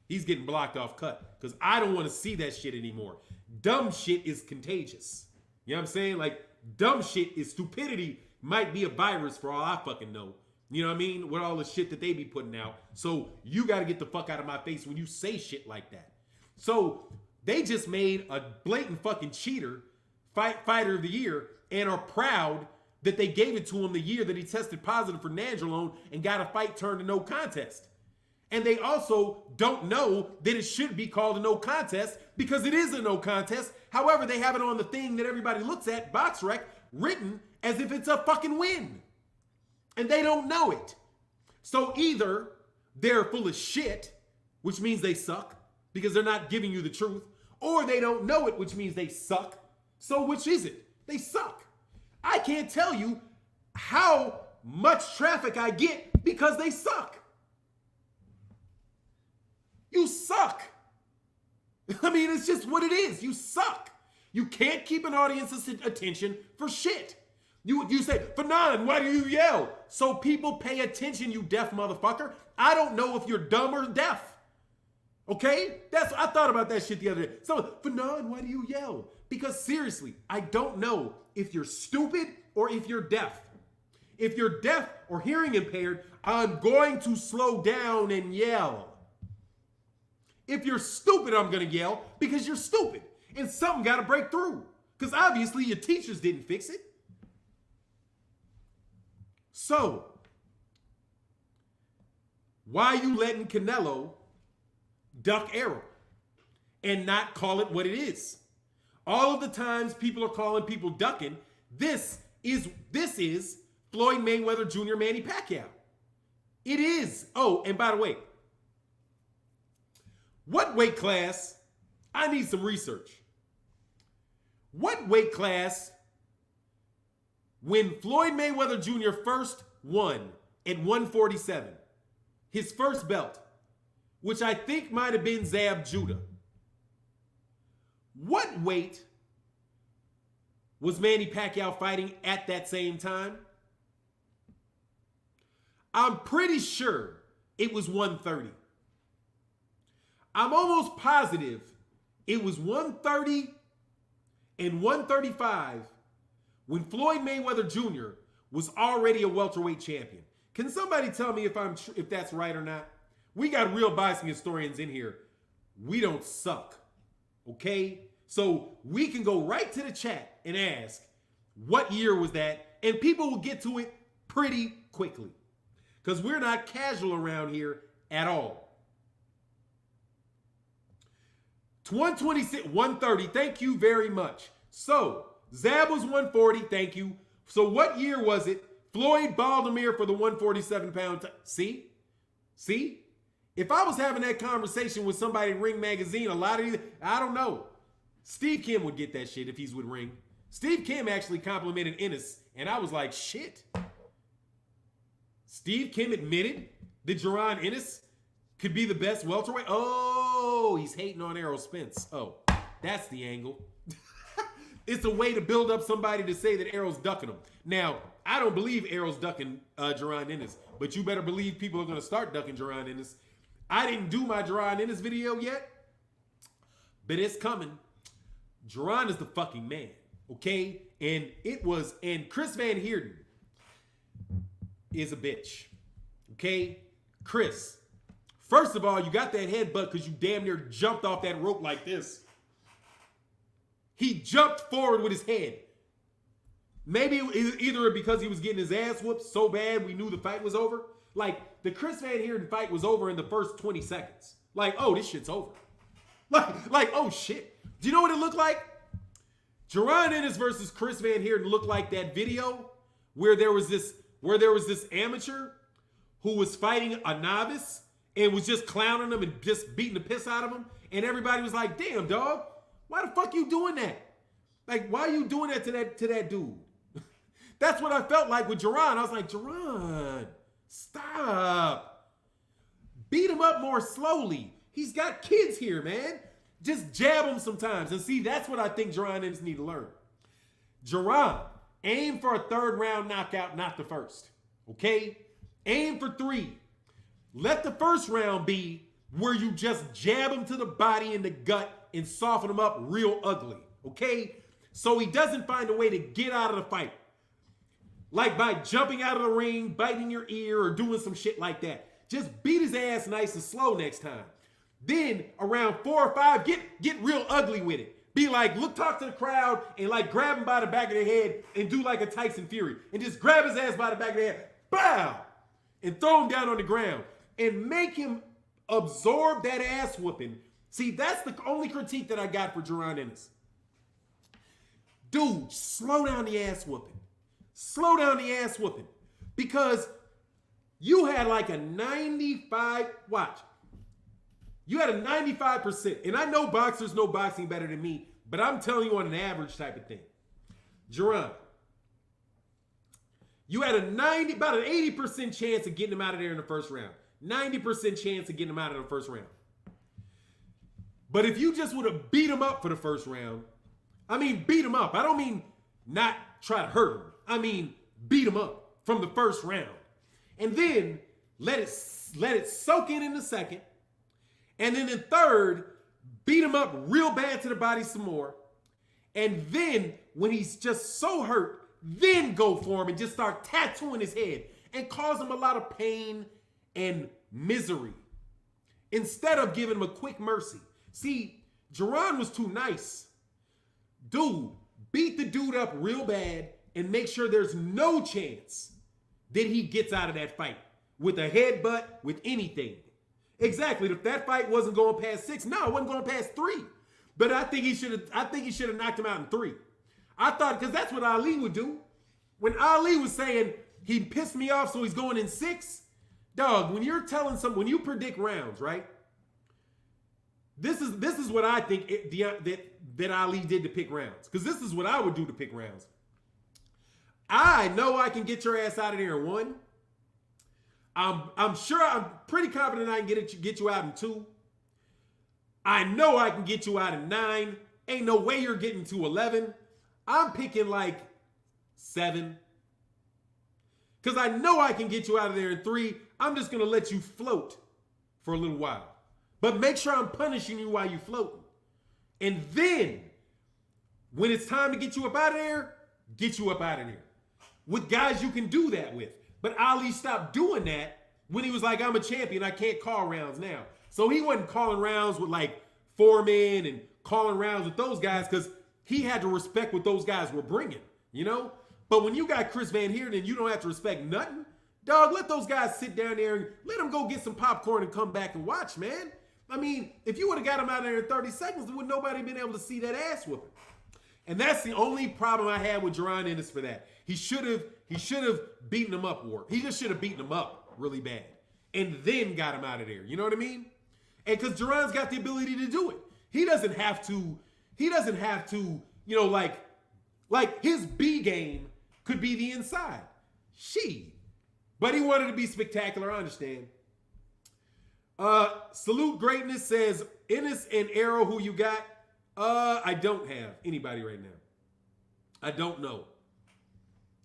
He's getting blocked off cut because I don't want to see that shit anymore. Dumb shit is contagious. You know what I'm saying? Like, dumb shit is stupidity might be a virus for all I fucking know. You know what I mean? With all the shit that they be putting out. So you got to get the fuck out of my face when you say shit like that. So they just made a blatant fucking cheater fighter of the year and are proud that they gave it to him the year that he tested positive for nandrolone and got a fight turned to no contest. And they also don't know that it should be called a no contest because it is a no contest. However, they have it on the thing that everybody looks at, BoxRec, written as if it's a fucking win. And they don't know it. So either they're full of shit, which means they suck because they're not giving you the truth, or they don't know it, which means they suck. So which is it? They suck. I can't tell you how much traffic I get because they suck. You suck. I mean, it's just what it is. You suck. You can't keep an audience's attention for shit. You say, Fannon, why do you yell? So people pay attention, you deaf motherfucker. I don't know if you're dumb or deaf. Okay? I thought about that shit the other day. So, Fannon, why do you yell? Because seriously, I don't know if you're stupid or if you're deaf. If you're deaf or hearing impaired, I'm going to slow down and yell. If you're stupid, I'm going to yell because you're stupid. And something got to break through. Because obviously your teachers didn't fix it. So, why you letting Canelo duck arrow and not call it what it is? All of the times people are calling people ducking, this is Floyd Mayweather Jr. Manny Pacquiao. It is. Oh, and by the way, what weight class? I need some research. What weight class, when Floyd Mayweather Jr. first won at 147, his first belt, which I think might have been Zab Judah. What weight was Manny Pacquiao fighting at that same time? I'm pretty sure it was 130. I'm almost positive it was 130 and 135 when Floyd Mayweather Jr. was already a welterweight champion. Can somebody tell me if that's right or not? We got real boxing historians in here. We don't suck, okay? So we can go right to the chat and ask, what year was that? And people will get to it pretty quickly because we're not casual around here at all. 126, 130, thank you very much. So Zab was 140, thank you. So what year was it? Floyd Baldomir for the 147-pound. See? If I was having that conversation with somebody in Ring Magazine, a lot of these, I don't know. Steve Kim would get that shit if he's with Ring. Steve Kim actually complimented Ennis, and I was like, shit. Steve Kim admitted that Jaron Ennis could be the best welterweight. Oh, he's hating on Errol Spence. Oh, that's the angle. It's a way to build up somebody to say that Errol's ducking him. Now, I don't believe Errol's ducking Jaron Ennis, but you better believe people are going to start ducking Jaron Ennis. I didn't do my Jaron Ennis video yet, but it's coming. Jaron is the fucking man, okay? And Chris Van Heerden is a bitch, okay? Chris, first of all, you got that headbutt because you damn near jumped off that rope like this. He jumped forward with his head. Maybe either because he was getting his ass whooped so bad we knew the fight was over. Like, the Chris Van Heerden fight was over in the first 20 seconds. Like, oh, this shit's over. Like, oh, shit. Do you know what it looked like? Jaron Ennis versus Chris Van Heerden looked like that video where there was this amateur who was fighting a novice and was just clowning him and just beating the piss out of him. And everybody was like, damn, dog. Why the fuck you doing that? Like, why are you doing that to that dude? That's what I felt like with Jaron. I was like, Jaron, stop. Beat him up more slowly. He's got kids here, man. Just jab him sometimes. And see, that's what I think Jaron Ennis need to learn. Jaron, aim for a third round knockout, not the first. Okay? Aim for 3. Let the first round be where you just jab him to the body and the gut and soften him up real ugly, okay? So he doesn't find a way to get out of the fight. Like by jumping out of the ring, biting your ear, or doing some shit like that. Just beat his ass nice and slow next time. Then around 4 or 5, get real ugly with it. Be like, talk to the crowd and like grab him by the back of the head and do like a Tyson Fury. And just grab his ass by the back of the head, bow! And throw him down on the ground. And make him absorb that ass whooping. See, that's the only critique that I got for Jaron Ennis. Dude, slow down the ass whooping. Slow down the ass whooping. Because you had like a 95, watch. You had a 95%. And I know boxers know boxing better than me, but I'm telling you on an average type of thing. Jaron, you had about an 80% chance of getting him out of there in the first round. 90% chance of getting him out of the first round. But if you just would have beat him up for the first round, I mean beat him up. I don't mean not try to hurt him. I mean beat him up from the first round. And then let it soak in the second. And then in third, beat him up real bad to the body some more. And then when he's just so hurt, then go for him and just start tattooing his head and cause him a lot of pain and misery. Instead of giving him a quick mercy. See, Jaron was too nice. Dude, beat the dude up real bad and make sure there's no chance that he gets out of that fight with a headbutt, with anything. Exactly. If that fight wasn't going past 6, no, it wasn't going past 3. But I think he should have knocked him out in 3. I thought, because that's what Ali would do. When Ali was saying he pissed me off, so he's going in 6, dog, when you're telling when you predict rounds, right? This is what I think that Ali did to pick rounds. Because this is what I would do to pick rounds. I know I can get your ass out of there in 1. I'm sure, I'm pretty confident I can get you out in 2. I know I can get you out in 9. Ain't no way you're getting to 11. I'm picking like 7. Because I know I can get you out of there in 3. I'm just going to let you float for a little while. But make sure I'm punishing you while you're floating. And then, when it's time to get you up out of there, get you up out of there. With guys you can do that with. But Ali stopped doing that when he was like, I'm a champion, I can't call rounds now. So he wasn't calling rounds with like Foreman and calling rounds with those guys because he had to respect what those guys were bringing, you know? But when you got Chris Van Heerden and you don't have to respect nothing, dog, let those guys sit down there and let them go get some popcorn and come back and watch, man. I mean, if you would have got him out of there in 30 seconds, would nobody been able to see that ass whooping? And that's the only problem I had with Gervonta Ennis for that. He should have beaten him up, Ward. He just should have beaten him up really bad. And then got him out of there. You know what I mean? And because Gervonta's got the ability to do it. He doesn't have to, you know, like his B game could be the inside. But he wanted to be spectacular, I understand. Salute Greatness says, Ennis and Arrow, who you got? I don't have anybody right now. I don't know.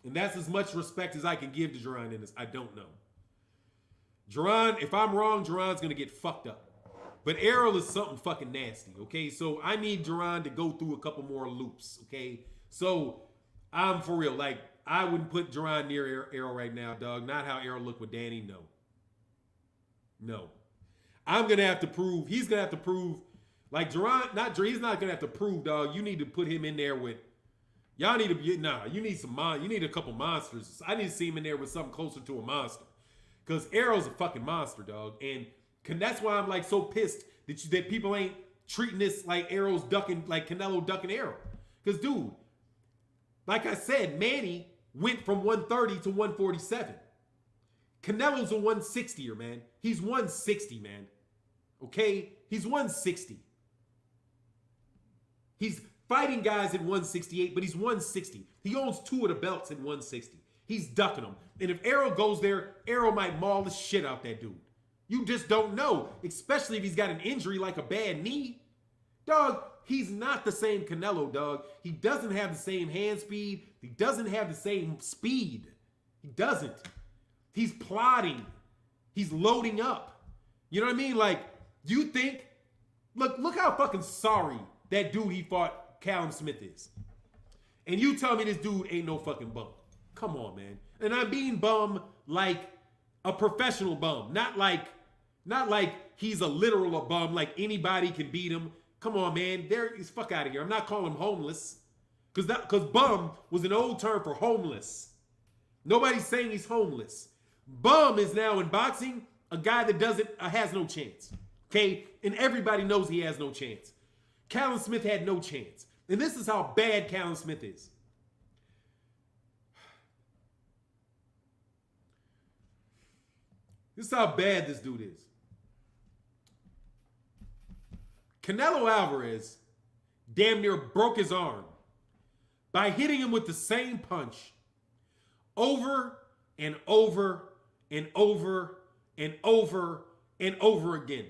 And that's as much respect as I can give to Gervonta Ennis. I don't know. Gervonta, if I'm wrong, Gervonta's going to get fucked up. But Errol is something fucking nasty, okay? So I need Gervonta to go through a couple more loops, okay? So I'm for real. Like, I wouldn't put Gervonta near Errol right now, dog. Not how Errol looked with Danny, no. No. I'm going to have to prove, he's going to have to prove, like Gervonta, he's not going to have to prove, dog. You need to put him in there with, y'all need to, you need you need a couple monsters. I need to see him in there with something closer to a monster. Because Errol's a fucking monster, dog. And that's why I'm like so pissed that people ain't treating this like Errol's ducking, like Canelo ducking Errol. Because, dude, like I said, Manny went from 130 to 147. Canelo's a 160er, man. He's 160, man. Okay? He's 160. He's fighting guys at 168, but he's 160. He owns 2 of the belts at 160. He's ducking them. And if Errol goes there, Errol might maul the shit out that dude. You just don't know, especially if he's got an injury like a bad knee. Dog, he's not the same Canelo, dog. He doesn't have the same hand speed. He doesn't have the same speed. He doesn't. He's plotting. He's loading up. You know what I mean? Like, you think, look how fucking sorry that dude he fought, Callum Smith, is. And you tell me this dude ain't no fucking bum. Come on, man. And I mean bum like a professional bum. Not like he's a literal bum, like anybody can beat him. Come on, man. He's fuck out of here. I'm not calling him homeless. Because bum was an old term for homeless. Nobody's saying he's homeless. Bum is now in boxing a guy that has no chance. Okay? And everybody knows he has no chance. Callum Smith had no chance. And this is how bad Callum Smith is. This is how bad this dude is. Canelo Alvarez damn near broke his arm by hitting him with the same punch over and over and over and over and over again.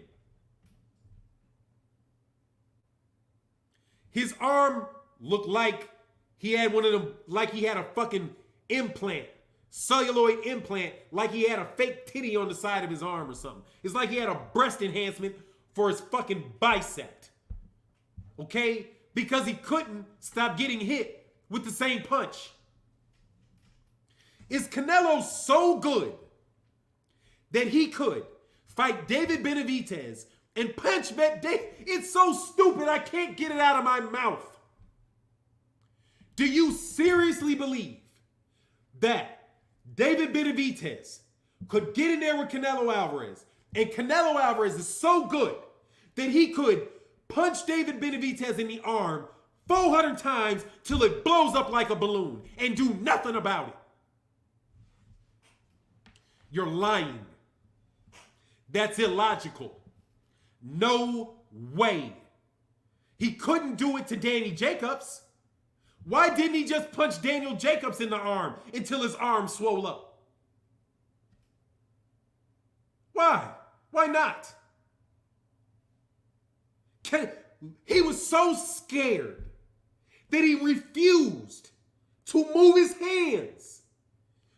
His arm looked like he had one of them, like he had a fucking implant, celluloid implant, like he had a fake titty on the side of his arm or something. It's like he had a breast enhancement for his fucking bicep. Okay? Because he couldn't stop getting hit with the same punch. Is Canelo so good that he could fight David Benavidez and punch It's so stupid I can't get it out of my mouth. Do you seriously believe that David Benavidez could get in there with Canelo Alvarez, and Canelo Alvarez is so good that he could punch David Benavidez in the arm 400 times till it blows up like a balloon and do nothing about it? You're lying. That's illogical. No way. He couldn't do it to Danny Jacobs. Why didn't he just punch Daniel Jacobs in the arm until his arm swole up? Why? Why not? He was so scared that he refused to move his hands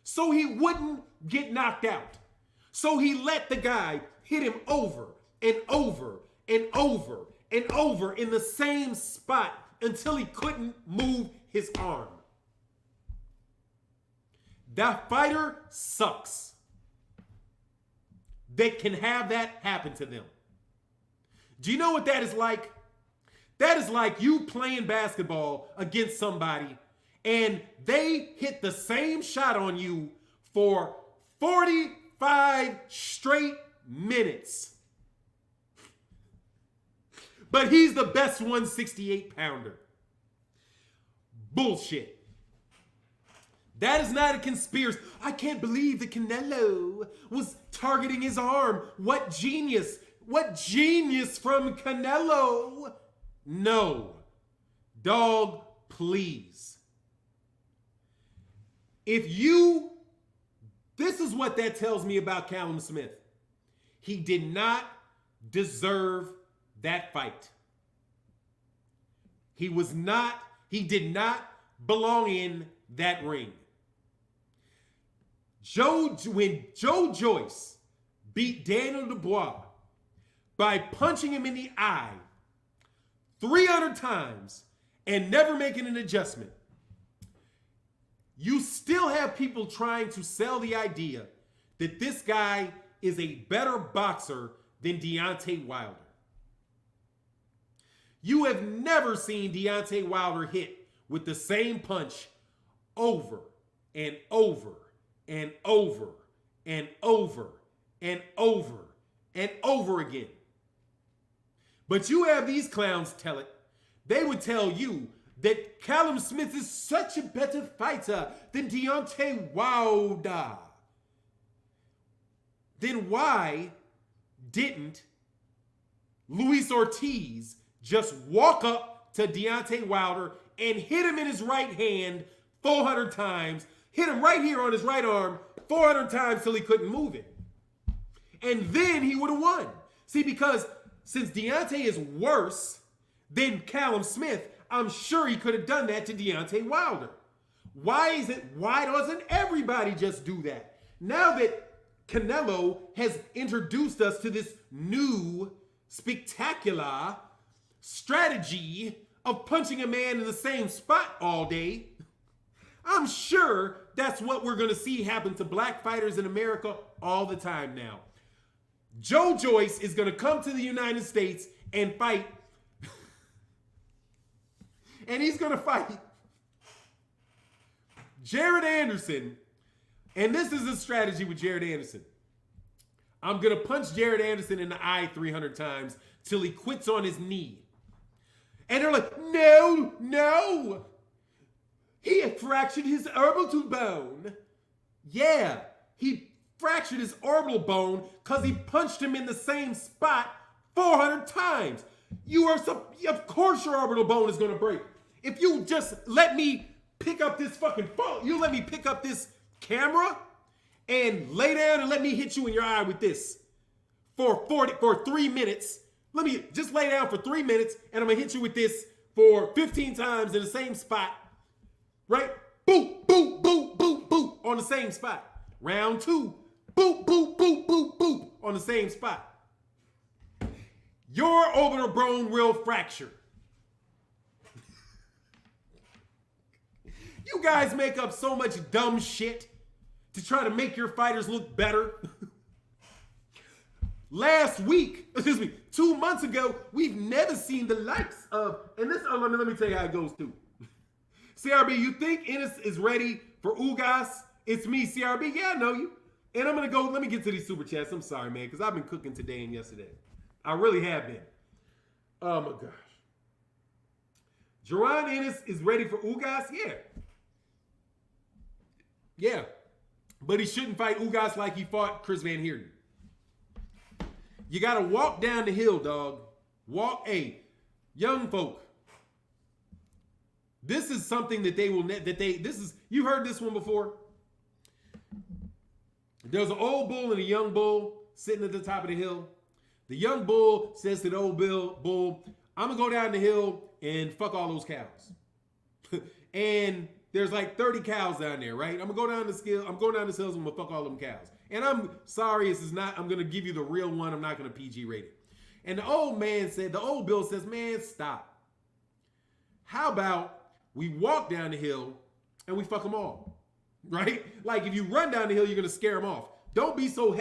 so he wouldn't get knocked out. So he let the guy hit him over and over and over and over in the same spot until he couldn't move his arm. That fighter sucks. They can have that happen to them. Do you know what that is like? That is like you playing basketball against somebody and they hit the same shot on you for 45 straight minutes. But he's the best 168-pounder. Bullshit. That is not a conspiracy. I can't believe that Canelo was targeting his arm. What genius. What genius from Canelo. No. Dog, please. This is what that tells me about Callum Smith. He did not deserve that fight. He did not belong in that ring. When Joe Joyce beat Daniel Dubois by punching him in the eye 300 times and never making an adjustment, you still have people trying to sell the idea that this guy is a better boxer than Deontay Wilder. You have never seen Deontay Wilder hit with the same punch over and over and over and over and over and over again. But you have these clowns tell it. They would tell you that Callum Smith is such a better fighter than Deontay Wilder. Then why didn't Luis Ortiz just walk up to Deontay Wilder and hit him in his right hand 400 times, hit him right here on his right arm 400 times till he couldn't move it? And then he would have won. See, because since Deontay is worse than Callum Smith, I'm sure he could have done that to Deontay Wilder. Why doesn't everybody just do that? Now that Canelo has introduced us to this new spectacular strategy of punching a man in the same spot all day, I'm sure that's what we're going to see happen to black fighters in America all the time now. Joe Joyce is going to come to the United States and fight. And he's going to fight Jared Anderson. And this is a strategy with Jared Anderson. I'm going to punch Jared Anderson in the eye 300 times till he quits on his knee. And they're like, no. He had fractured his orbital bone. Yeah, he fractured his orbital bone because he punched him in the same spot 400 times. Of course your orbital bone is going to break. If you just let me pick up this fucking phone, you let me pick up this camera and lay down and let me hit you in your eye with this for 3 minutes. Let me just lay down for 3 minutes and I'm going to hit you with this for 15 times in the same spot. Right? Boop, boop, boop, boop, boop on the same spot. Round 2. Boop, boop, boop, boop, boop on the same spot. Your orbital bone will fracture. You guys make up so much dumb shit to try to make your fighters look better. Last week, 2 months ago, we've never seen the likes of, and this, let me tell you how it goes too. CRB, you think Ennis is ready for Ugas? It's me, CRB. Yeah, I know you. And I'm going to go, let me get to these super chats. I'm sorry, man, because I've been cooking today and yesterday. I really have been. Oh, my gosh. Jerron Ennis is ready for Ugas? Yeah. Yeah. But he shouldn't fight Ugas like he fought Chris Van Heerden. You got to walk down the hill, dog. Young folk. This is something that you've heard this one before. There's an old bull and a young bull sitting at the top of the hill. The young bull says to the old bull, I'm going to go down the hill and fuck all those cows. And there's like 30 cows down there, right? I'm going to go down this hill. I'm going down this hill and I'm going to fuck all them cows. And I'm sorry, this is not, I'm going to give you the real one. I'm not going to PG rate it. And the old bill says, man, stop. How about we walk down the hill and we fuck them all, right? Like if you run down the hill, you're going to scare them off. Don't be so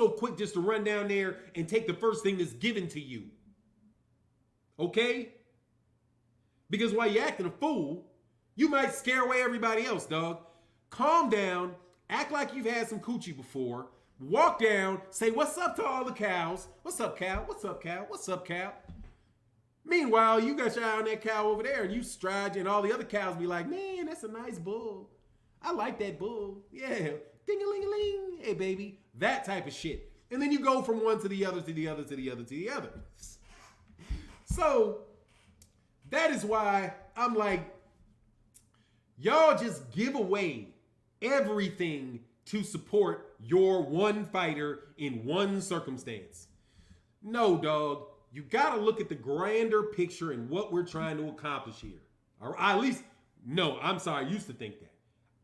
quick just to run down there and take the first thing that's given to you. Okay? Because while you're acting a fool, you might scare away everybody else, dog. Calm down. Act like you've had some coochie before. Walk down. Say, what's up to all the cows? What's up, cow? What's up, cow? What's up, cow? Meanwhile, you got your eye on that cow over there and you stride and all the other cows be like, man, that's a nice bull. I like that bull. Yeah. Ding-a-ling-a-ling. Hey, baby. That type of shit. And then you go from one to the other, to the other, to the other, to the other. So that is why I'm like, y'all just give away everything to support your one fighter in one circumstance. No, dog. You got to look at the grander picture and what we're trying to accomplish here. Or at least, no, I'm sorry. I used to think that.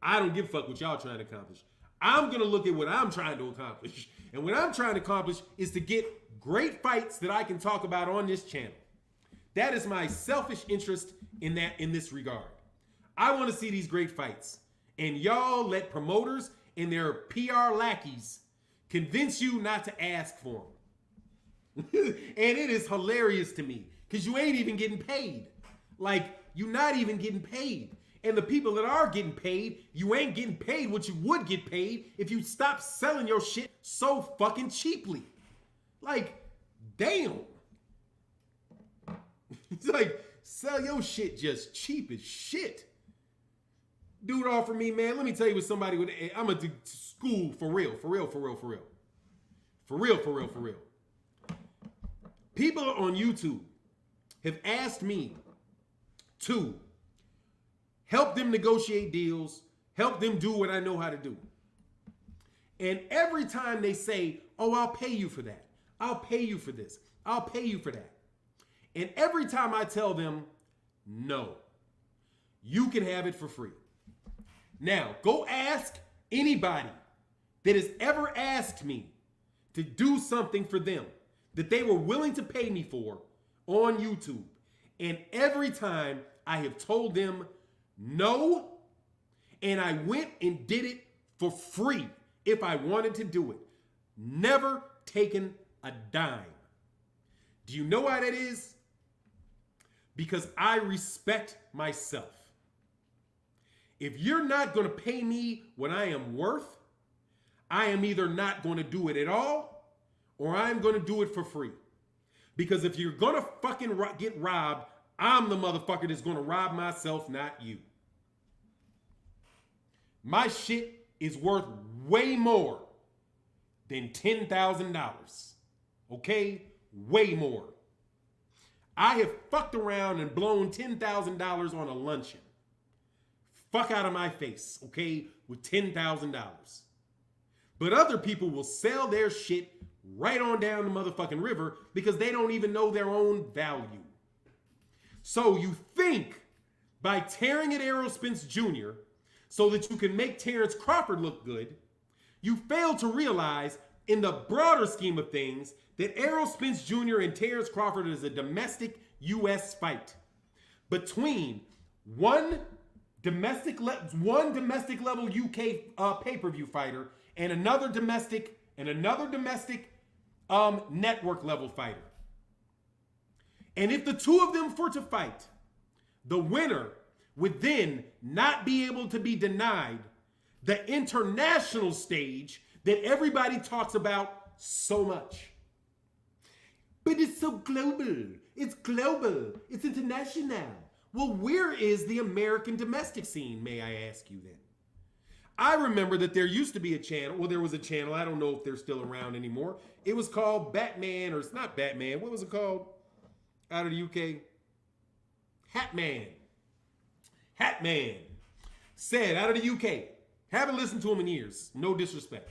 I don't give a fuck what y'all trying to accomplish. I'm going to look at what I'm trying to accomplish. And what I'm trying to accomplish is to get great fights that I can talk about on this channel. That is my selfish interest in this regard. I want to see these great fights. And y'all let promoters and their PR lackeys convince you not to ask for them. And it is hilarious to me because you ain't even getting paid. Like, you're not even getting paid. And the people that are getting paid, you ain't getting paid what you would get paid if you stop selling your shit so fucking cheaply. Like, damn. It's like, sell your shit just cheap as shit. Dude offered me, man, let me tell you what somebody would, I'm going to do school for real. People on YouTube have asked me to help them negotiate deals, help them do what I know how to do. And every time they say, oh, I'll pay you for that. I'll pay you for this. I'll pay you for that. And every time I tell them, no, you can have it for free. Now, go ask anybody that has ever asked me to do something for them that they were willing to pay me for on YouTube. And every time I have told them no, and I went and did it for free if I wanted to do it. Never taken a dime. Do you know why that is? Because I respect myself. If you're not going to pay me what I am worth, I am either not going to do it at all or I'm going to do it for free. Because if you're going to fucking get robbed, I'm the motherfucker that's going to rob myself, not you. My shit is worth way more than $10,000. Okay? Way more. I have fucked around and blown $10,000 on a luncheon. Fuck out of my face, okay? With $10,000. But other people will sell their shit right on down the motherfucking river because they don't even know their own value. So you think by tearing at Errol Spence Jr. so that you can make Terence Crawford look good, you fail to realize in the broader scheme of things that Errol Spence Jr. and Terence Crawford is a domestic U.S. fight between one domestic level UK pay-per-view fighter and another domestic network level fighter. And if the two of them were to fight, the winner would then not be able to be denied the international stage that everybody talks about so much. But it's so global. It's global. It's international. Well, where is the American domestic scene, may I ask you then? I remember that there used to be a channel. Well, there was a channel. I don't know if they're still around anymore. It was called Batman, or it's not Batman. What was it called out of the UK? Hatman. Hatman said out of the UK. Haven't listened to him in years. No disrespect.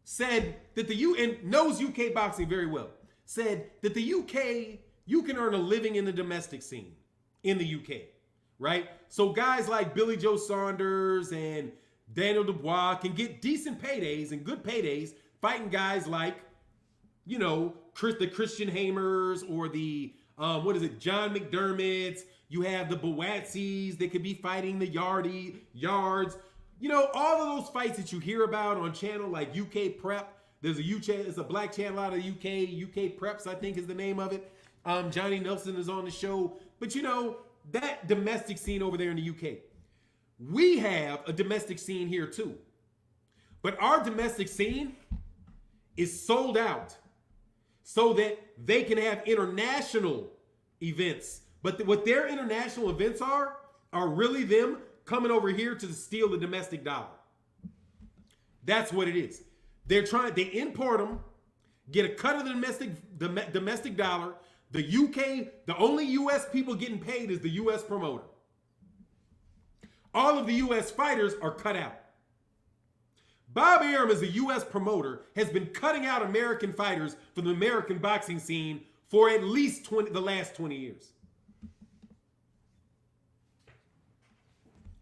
said that the and knows UK boxing very well, said that the UK, you can earn a living in the domestic scene in the UK, right? So guys like Billy Joe Saunders and Daniel Dubois can get decent paydays and good paydays fighting guys like, you know, the Christian Hamers or the, John McDermott's. You have the Boatsies that could be fighting the Yards. You know, all of those fights that you hear about on channel like UK Prep. There's it's a black channel out of the UK Preps, I think is the name of it. Johnny Nelson is on the show. But you know, that domestic scene over there in the UK. We have a domestic scene here too. But our domestic scene is sold out so that they can have international events. But what their international events are really them coming over here to steal the domestic dollar. That's what it is. They import them, get a cut of the domestic dollar. The UK, the only US people getting paid is the US promoter. All of the US fighters are cut out. Bob Arum, as a US promoter, has been cutting out American fighters from the American boxing scene for at least the last 20 years.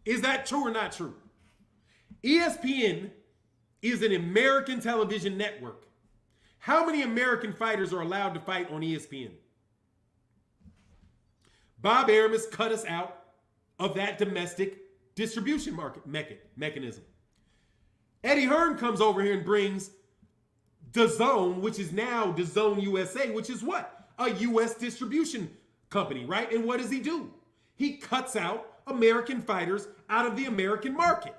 Is that true or not true? ESPN is an American television network. How many American fighters are allowed to fight on ESPN? Bob Arum has cut us out of that domestic distribution mechanism. Eddie Hearn comes over here and brings DAZN, which is now DAZN USA, which is what? A US distribution company, right? And what does he do? He cuts out American fighters out of the American market.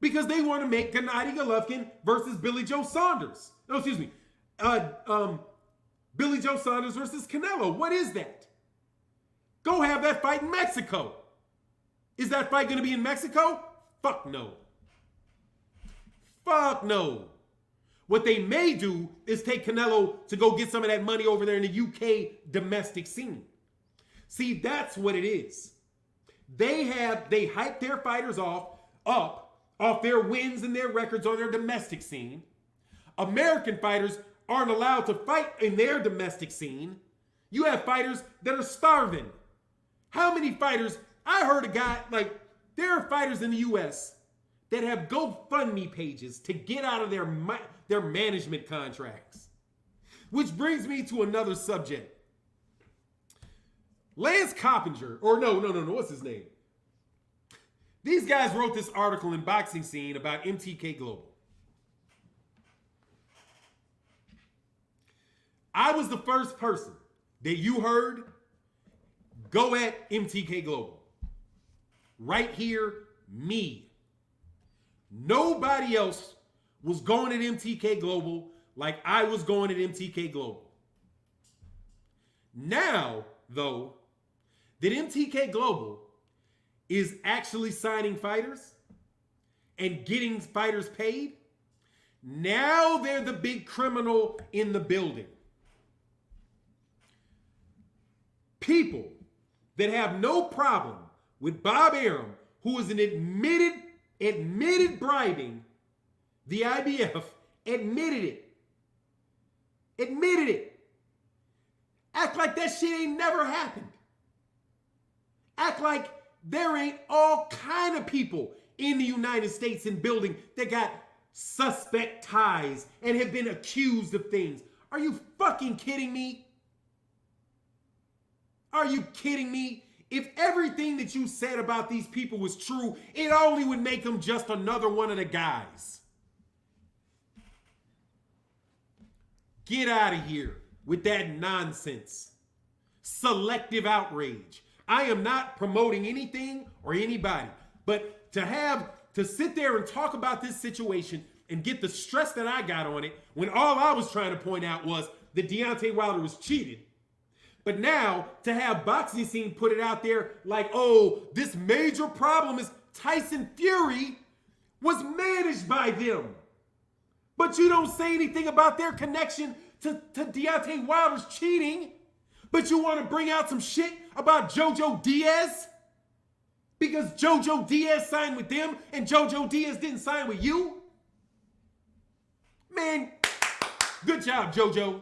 Because they want to make Gennady Golovkin versus Billy Joe Saunders. No, excuse me. Billy Joe Saunders versus Canelo. What is that? Go have that fight in Mexico. Is that fight going to be in Mexico? Fuck no. Fuck no. What they may do is take Canelo to go get some of that money over there in the UK domestic scene. See, that's what it is. They hype their fighters off their wins and their records on their domestic scene. American fighters aren't allowed to fight in their domestic scene. You have fighters that are starving. How many fighters? I heard a guy, there are fighters in the US that have GoFundMe pages to get out of their management contracts. Which brings me to another subject. Lance Coppinger, what's his name? These guys wrote this article in Boxing Scene about MTK Global. I was the first person that you heard go at MTK Global. Right here, me. Nobody else was going at MTK Global like I was going at MTK Global. Now, though, that MTK Global is actually signing fighters and getting fighters paid, now they're the big criminal in the building. People that have no problem with Bob Arum, who is an admitted bribing the IBF, admitted it. Act like that shit ain't never happened. Act like there ain't all kind of people in the United States in building that got suspect ties and have been accused of things. Are you fucking kidding me? Are you kidding me? If everything that you said about these people was true, it only would make them just another one of the guys. Get out of here with that nonsense. Selective outrage. I am not promoting anything or anybody, but to sit there and talk about this situation and get the stress that I got on it when all I was trying to point out was that Deontay Wilder was cheated. But now to have Boxing Scene put it out there like, oh, this major problem is Tyson Fury was managed by them. But you don't say anything about their connection to Deontay Wilder's cheating. But you want to bring out some shit about Jojo Diaz? Because Jojo Diaz signed with them and Jojo Diaz didn't sign with you? Man, good job, JoJo.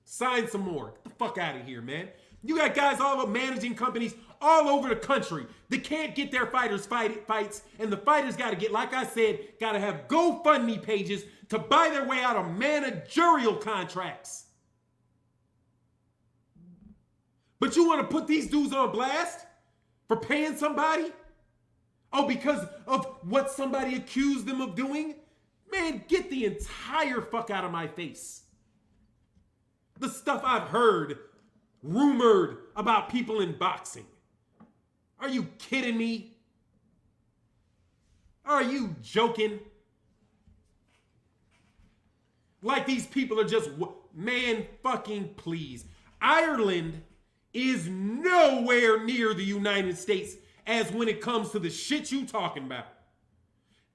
Sign some more. Get the fuck out of here, man. You got guys all over managing companies all over the country that can't get their fighters fights, and the fighters got to get, like I said, got to have GoFundMe pages to buy their way out of managerial contracts. But you want to put these dudes on blast for paying somebody? Oh, because of what somebody accused them of doing? Man, get the entire fuck out of my face. The stuff I've heard rumored about people in boxing. Are you kidding me? Are you joking? Like these people are just, man, fucking please. Ireland is nowhere near the United States as when it comes to the shit you talking about.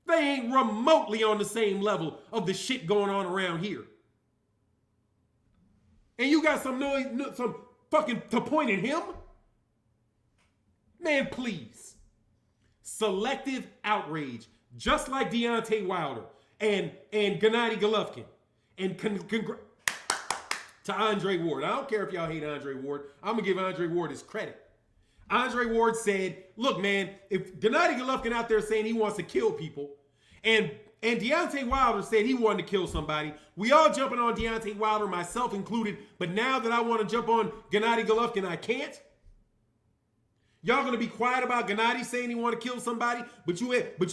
They ain't remotely on the same level of the shit going on around here. And you got some noise, some fucking to point at him? Man, please. Selective outrage, just like Deontay Wilder and Gennady Golovkin. And to Andre Ward. I don't care if y'all hate Andre Ward. I'm going to give Andre Ward his credit. Andre Ward said, look, man, if Gennady Golovkin out there saying he wants to kill people, and Deontay Wilder said he wanted to kill somebody, we all jumping on Deontay Wilder, myself included, but now that I want to jump on Gennady Golovkin, I can't. Y'all going to be quiet about Gennady saying he want to kill somebody, but you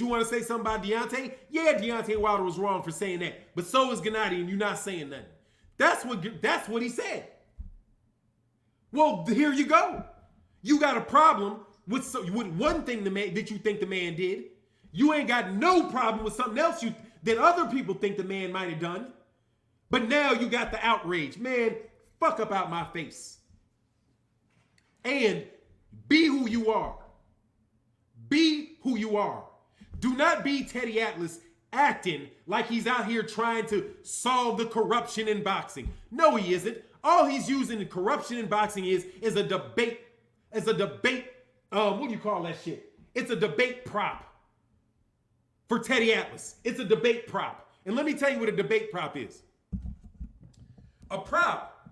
want to say something about Deontay? Yeah, Deontay Wilder was wrong for saying that, but so is Gennady, and you're not saying nothing. That's what he said. Well, here you go. You got a problem with one thing that you think the man did. You ain't got no problem with something else that other people think the man might have done. But now you got the outrage. Man, fuck up out my face. And be who you are. Be who you are. Do not be Teddy Atlas acting like he's out here trying to solve the corruption in boxing. No, he isn't. All he's using the corruption in boxing is a debate. It's a debate. What do you call that shit? It's a debate prop for Teddy Atlas. It's a debate prop. And let me tell you what a debate prop is. A prop.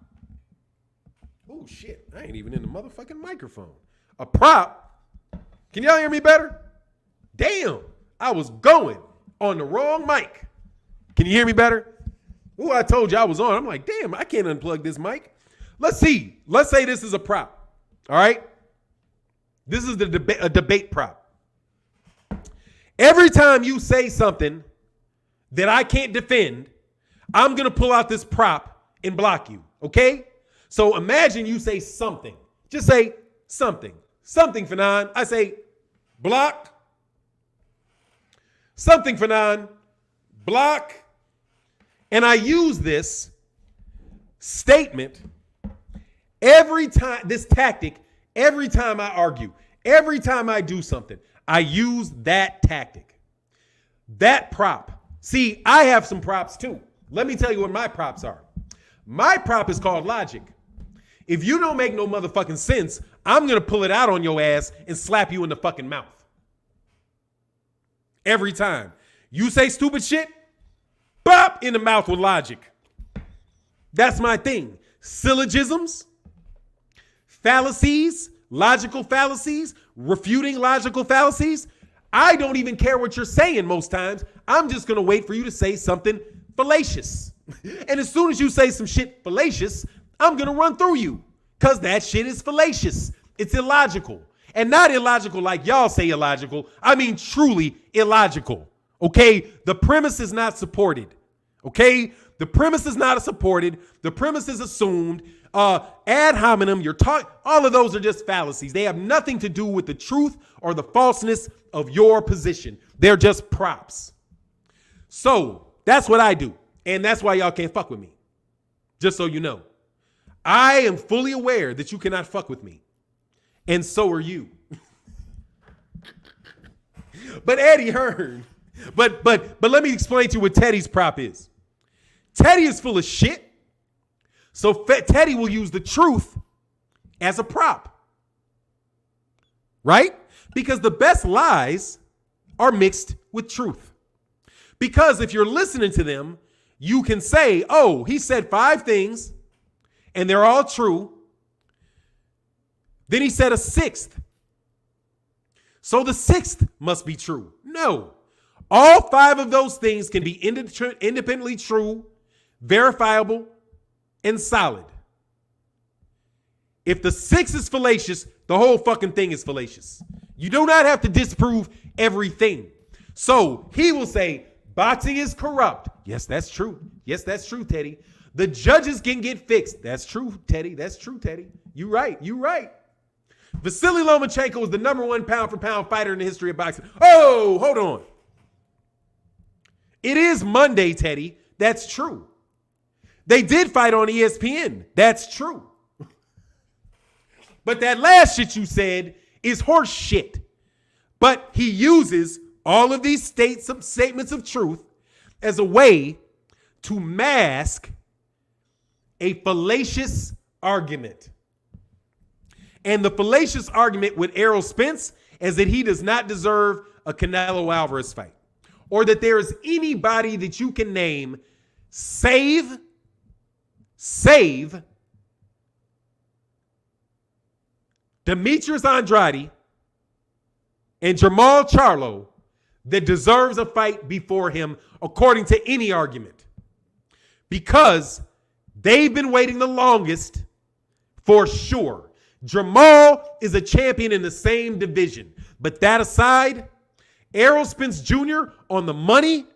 Oh shit! I ain't even in the motherfucking microphone. A prop. Can y'all hear me better? Damn! I was going on the wrong mic. Can you hear me better? Oh, I told you I was on. I'm like, damn, I can't unplug this mic. Let's see. Let's say this is a prop. All right? This is a debate prop. Every time you say something that I can't defend, I'm going to pull out this prop and block you. Okay? So imagine you say something. Just say something. Something, Fannon. I say blocked. Something, Fannon. Block. And I use this statement every time, this tactic, every time I argue, every time I do something, I use that tactic. That prop. See, I have some props too. Let me tell you what my props are. My prop is called logic. If you don't make no motherfucking sense, I'm going to pull it out on your ass and slap you in the fucking mouth. Every time. You say stupid shit, bop, in the mouth with logic. That's my thing. Syllogisms, fallacies, logical fallacies, refuting logical fallacies. I don't even care what you're saying most times. I'm just going to wait for you to say something fallacious. And as soon as you say some shit fallacious, I'm going to run through you because that shit is fallacious. It's illogical. And not illogical like y'all say illogical. I mean truly illogical. Okay? The premise is not supported. Okay? The premise is not supported. The premise is assumed. Ad hominem, all of those are just fallacies. They have nothing to do with the truth or the falseness of your position. They're just props. So that's what I do. And that's why y'all can't fuck with me. Just so you know. I am fully aware that you cannot fuck with me. And so are you. But Eddie Hearn. But let me explain to you what Teddy's prop is. Teddy is full of shit. So Teddy will use the truth as a prop. Right? Because the best lies are mixed with truth. Because if you're listening to them, you can say, oh, he said 5 things and they're all true. Then he said a 6th. So the 6th must be true. No. All 5 of those things can be independently true, verifiable, and solid. If the 6 is fallacious, the whole fucking thing is fallacious. You do not have to disprove everything. So he will say, boxing is corrupt. Yes, that's true. Yes, that's true, Teddy. The judges can get fixed. That's true, Teddy. That's true, Teddy. You right. You right. Vasily Lomachenko is the #1 pound-for-pound fighter in the history of boxing. Oh, hold on. It is Monday, Teddy. That's true. They did fight on ESPN. That's true. But that last shit you said is horse shit. But he uses all of these statements of truth as a way to mask a fallacious argument. And the fallacious argument with Errol Spence is that he does not deserve a Canelo Alvarez fight, or that there is anybody that you can name save Demetrius Andrade and Jamal Charlo that deserves a fight before him, according to any argument, because they've been waiting the longest for sure. Jamal is a champion in the same division. But that aside, Errol Spence Jr. on the money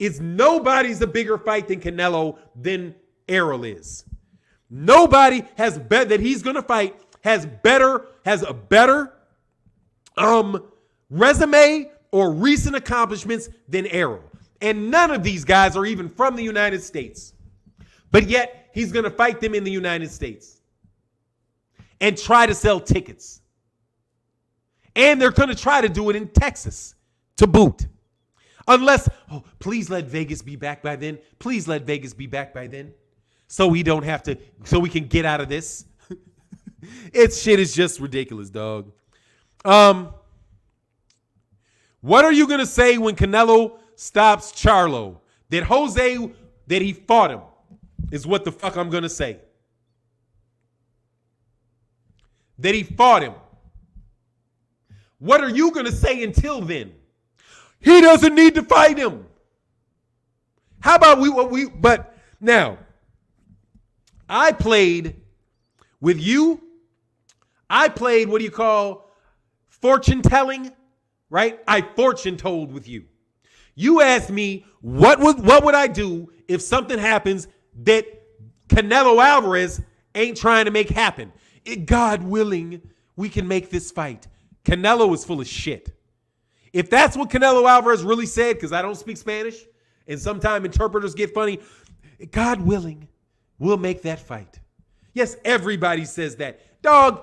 is nobody's a bigger fight than Canelo than Errol is. Nobody has bet that he's going to fight has a better resume or recent accomplishments than Errol. And none of these guys are even from the United States. But yet he's going to fight them in the United States and try to sell tickets. And they're going to try to do it in Texas to boot. Unless, oh, please let Vegas be back by then. Please let Vegas be back by then. So we don't have to, so we can get out of this. It's shit is just ridiculous, dog. What are you going to say when Canelo stops Charlo? That he fought him is what the fuck I'm going to say. That he fought him. What are you going to say until then? He doesn't need to fight him. How about but now, I played with you. I played, what do you call, fortune telling, right? I fortune told with you. You asked me, what would I do if something happens that Canelo Alvarez ain't trying to make happen? God willing, we can make this fight. Canelo is full of shit. If that's what Canelo Alvarez really said, because I don't speak Spanish, and sometimes interpreters get funny, God willing, we'll make that fight. Yes, everybody says that. Dog,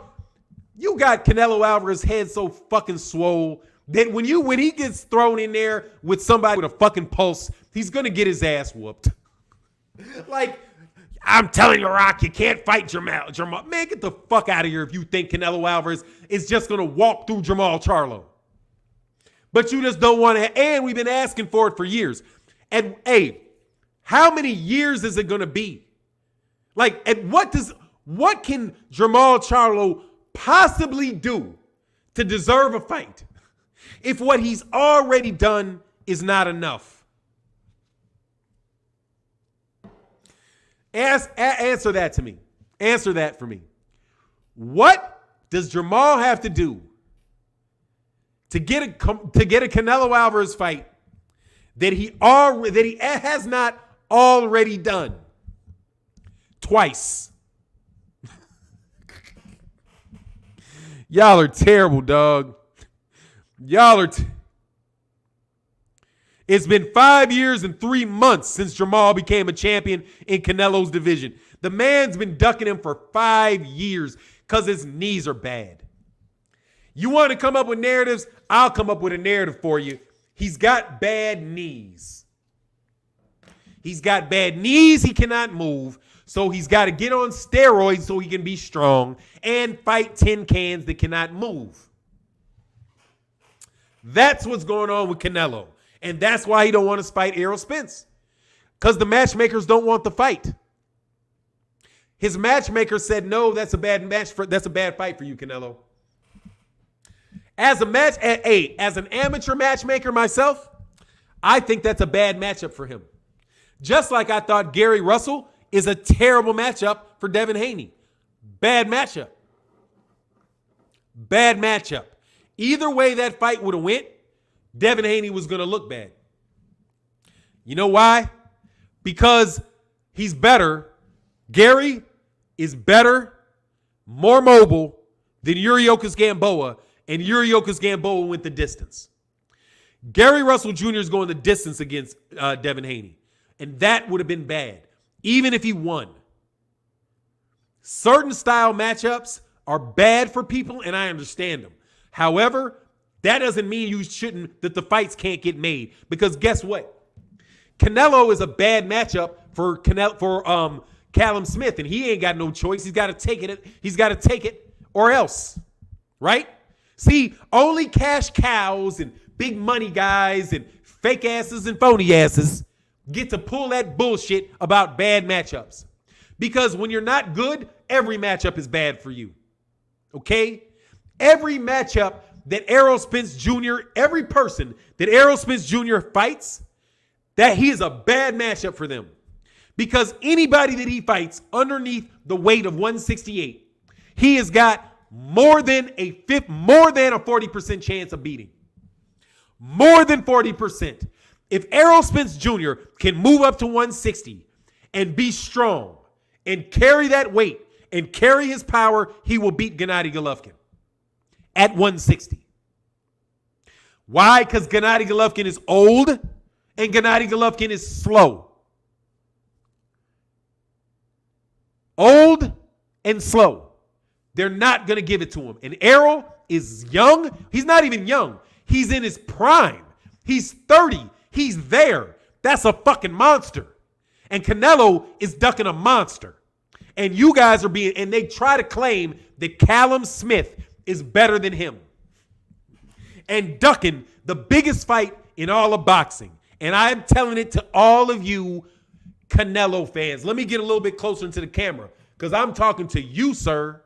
you got Canelo Alvarez's head so fucking swole that when he gets thrown in there with somebody with a fucking pulse, he's going to get his ass whooped. Like, I'm telling you, Rock, you can't fight Jamal. Man, get the fuck out of here if you think Canelo Alvarez is just going to walk through Jamal Charlo. But you just don't want to. And we've been asking for it for years. And, hey, how many years is it going to be? Like, and what can Jamal Charlo possibly do to deserve a fight if what he's already done is not enough? Answer that to me. Answer that for me. What does Jamal have to do to get a Canelo Alvarez fight that he has not already done twice? Y'all are terrible, dog. It's been 5 years and 3 months since Jamal became a champion in Canelo's division. The man's been ducking him for 5 years because his knees are bad. You want to come up with narratives? I'll come up with a narrative for you. He's got bad knees. He's got bad knees. He cannot move. So he's got to get on steroids so he can be strong and fight tin cans that cannot move. That's what's going on with Canelo. And that's why he don't want to fight Errol Spence. because the matchmakers don't want the fight. His matchmaker said, no, that's a bad fight for you, Canelo. As an amateur matchmaker myself, I think that's a bad matchup for him. Just like I thought Gary Russell is a terrible matchup for Devin Haney. Bad matchup. Bad matchup. Either way that fight would have went, Devin Haney was going to look bad. You know why? Because he's better. Gary is better, more mobile than Yuriorkis Gamboa, and Yuriorkis Gamboa went the distance. Gary Russell Jr. is going the distance against Devin Haney, and that would have been bad, even if he won. Certain style matchups are bad for people, and I understand them. However, that doesn't mean that the fights can't get made, because guess what? Canelo is a bad matchup for Callum Smith, and he ain't got no choice. He's got to take it. He's got to take it or else, right? See, only cash cows and big money guys and fake asses and phony asses get to pull that bullshit about bad matchups. Because when you're not good, every matchup is bad for you. Okay? Every matchup that Errol Spence Jr., every person that Errol Spence Jr. fights, that he is a bad matchup for them. Because anybody that he fights underneath the weight of 168, he has got more than a 40% chance of beating. More than 40%. If Errol Spence Jr. can move up to 160 and be strong and carry that weight and carry his power, he will beat Gennady Golovkin at 160. Why? Because Gennady Golovkin is old and Gennady Golovkin is slow. Old and slow. They're not going to give it to him. And Errol is young. He's not even young. He's in his prime. He's 30. He's there. That's a fucking monster. And Canelo is ducking a monster. And you guys are and they try to claim that Callum Smith is better than him. And ducking the biggest fight in all of boxing. And I'm telling it to all of you Canelo fans. Let me get a little bit closer into the camera because I'm talking to you, sir.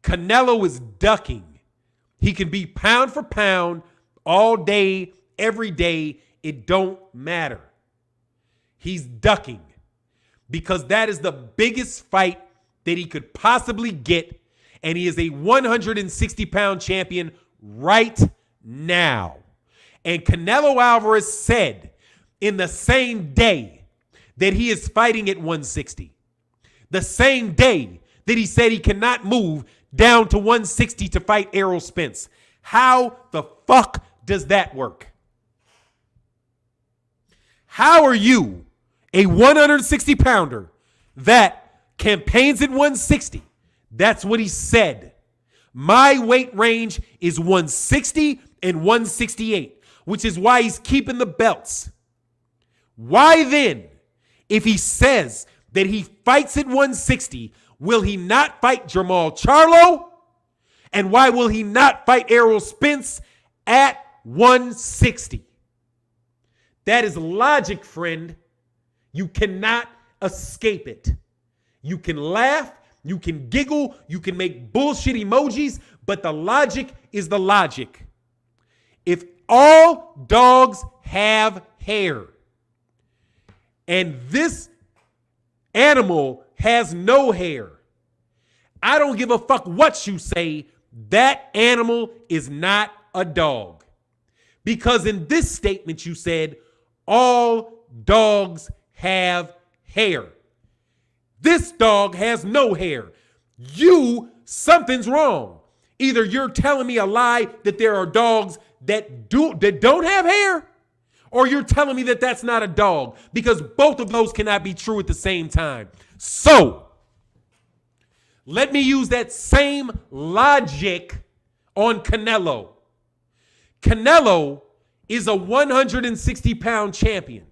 Canelo is ducking. He can be pound for pound all day, every day. It don't matter. He's ducking because that is the biggest fight that he could possibly get, and he is a 160-pound champion right now. And Canelo Alvarez said in the same day that he is fighting at 160, the same day that he said he cannot move down to 160 to fight Errol Spence. How the fuck does that work? How are you, a 160-pounder that campaigns at 160? That's what he said. My weight range is 160 and 168, which is why he's keeping the belts. Why then, if he says that he fights at 160, will he not fight Jermall Charlo? And why will he not fight Errol Spence at 160? That is logic, friend. You cannot escape it. You can laugh, you can giggle, you can make bullshit emojis, but the logic is the logic. If all dogs have hair, and this animal has no hair, I don't give a fuck what you say. That animal is not a dog. Because in this statement you said, all dogs have hair. This dog has no hair. Something's wrong. Either you're telling me a lie that there are dogs that don't have hair, or you're telling me that that's not a dog, because both of those cannot be true at the same time. So, let me use that same logic on Canelo. Canelo is a 160-pound champion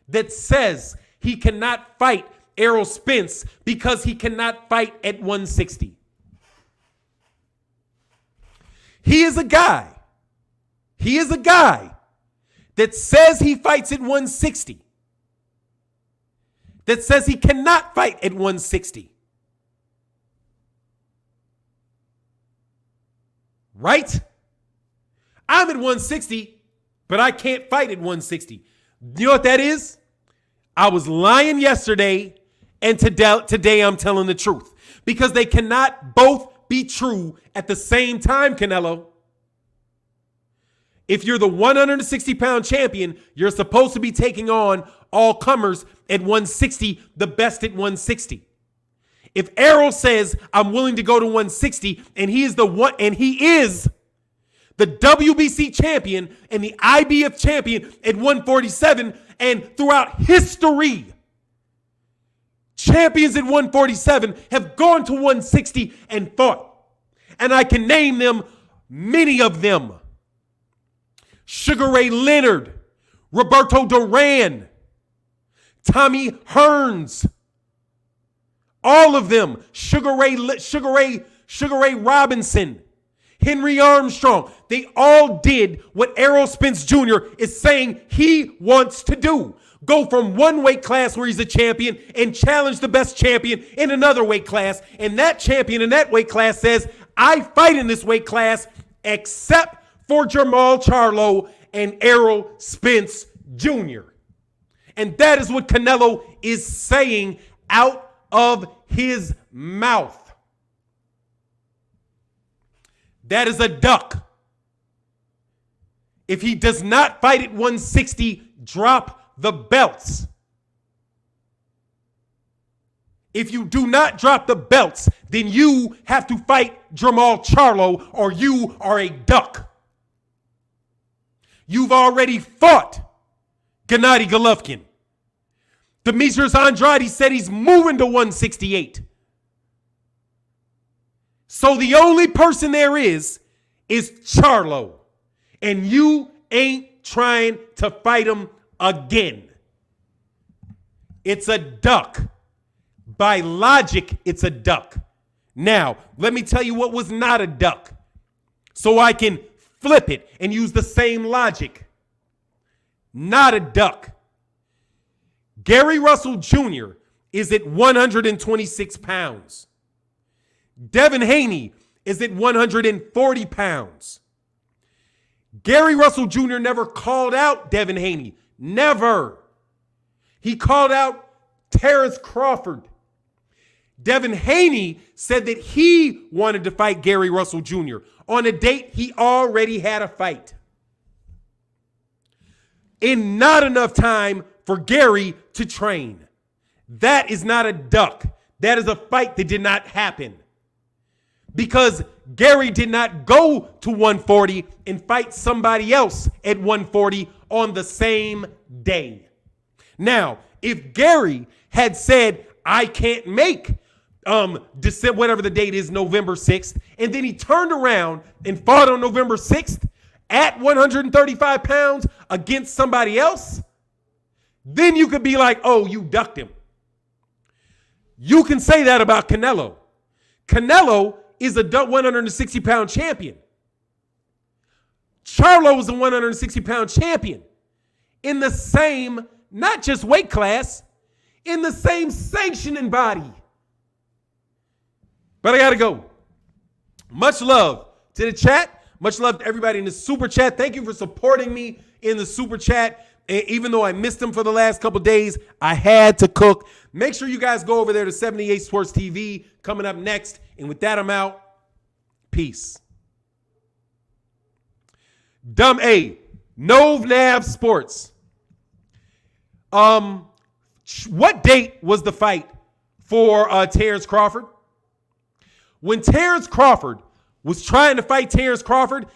that says he cannot fight Errol Spence because he cannot fight at 160. He is a guy that says he fights at 160, that says he cannot fight at 160. Right? I'm at 160, but I can't fight at 160. You know what that is? I was lying yesterday, and today I'm telling the truth. Because they cannot both be true at the same time, Canelo. If you're the 160-pound champion, you're supposed to be taking on all comers at 160, the best at 160. If Errol says, I'm willing to go to 160, and he is the WBC champion and the IBF champion at 147, and throughout history, champions at 147 have gone to 160 and fought. And I can name them, many of them. Sugar Ray Leonard, Roberto Duran, Tommy Hearns, all of them, Sugar Ray Robinson, Henry Armstrong, they all did what Errol Spence Jr. is saying he wants to do. Go from one weight class where he's a champion and challenge the best champion in another weight class. And that champion in that weight class says, I fight in this weight class except for Jermall Charlo and Errol Spence Jr. And that is what Canelo is saying out of his mouth. That is a duck. If he does not fight at 160, drop the belts. If you do not drop the belts, then you have to fight Jermall Charlo or you are a duck. You've already fought Gennady Golovkin. Demetrius Andrade said he's moving to 168. So the only person there is Charlo. And you ain't trying to fight him again. It's a duck. By logic, it's a duck. Now, let me tell you what was not a duck, so I can flip it and use the same logic. Not a duck. Gary Russell Jr. is at 126 pounds. Devin Haney is at 140 pounds. Gary Russell Jr. never called out Devin Haney. Never. He called out Terence Crawford. Devin Haney said that he wanted to fight Gary Russell Jr. on a date he already had a fight. In not enough time for Gary to train. That is not a duck. That is a fight that did not happen. Because Gary did not go to 140 and fight somebody else at 140 on the same day. Now, if Gary had said, I can't make December, whatever the date is, November 6th, and then he turned around and fought on November 6th at 135 pounds against somebody else, then you could be like, oh, you ducked him. You can say that about Canelo. Canelo is a 160-pound champion. Charlo is a 160-pound champion in the same, not just weight class, in the same sanctioning body. But I got to go. Much love to the chat. Much love to everybody in the super chat. Thank you for supporting me in the super chat. Even though I missed them for the last couple days, I had to cook. Make sure you guys go over there to 78 Sports TV coming up next. And with that, I'm out. Peace. Dumb A. Nov Nav Sports. What date was the fight for Terence Crawford? When Terence Crawford was trying to fight Terence Crawford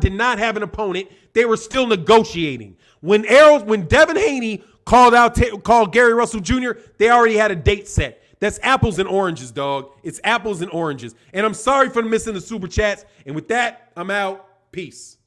did not have an opponent. They were still negotiating. When Devin Haney called Gary Russell Jr., they already had a date set. That's apples and oranges, dog. It's apples and oranges. And I'm sorry for missing the super chats. And with that, I'm out. Peace.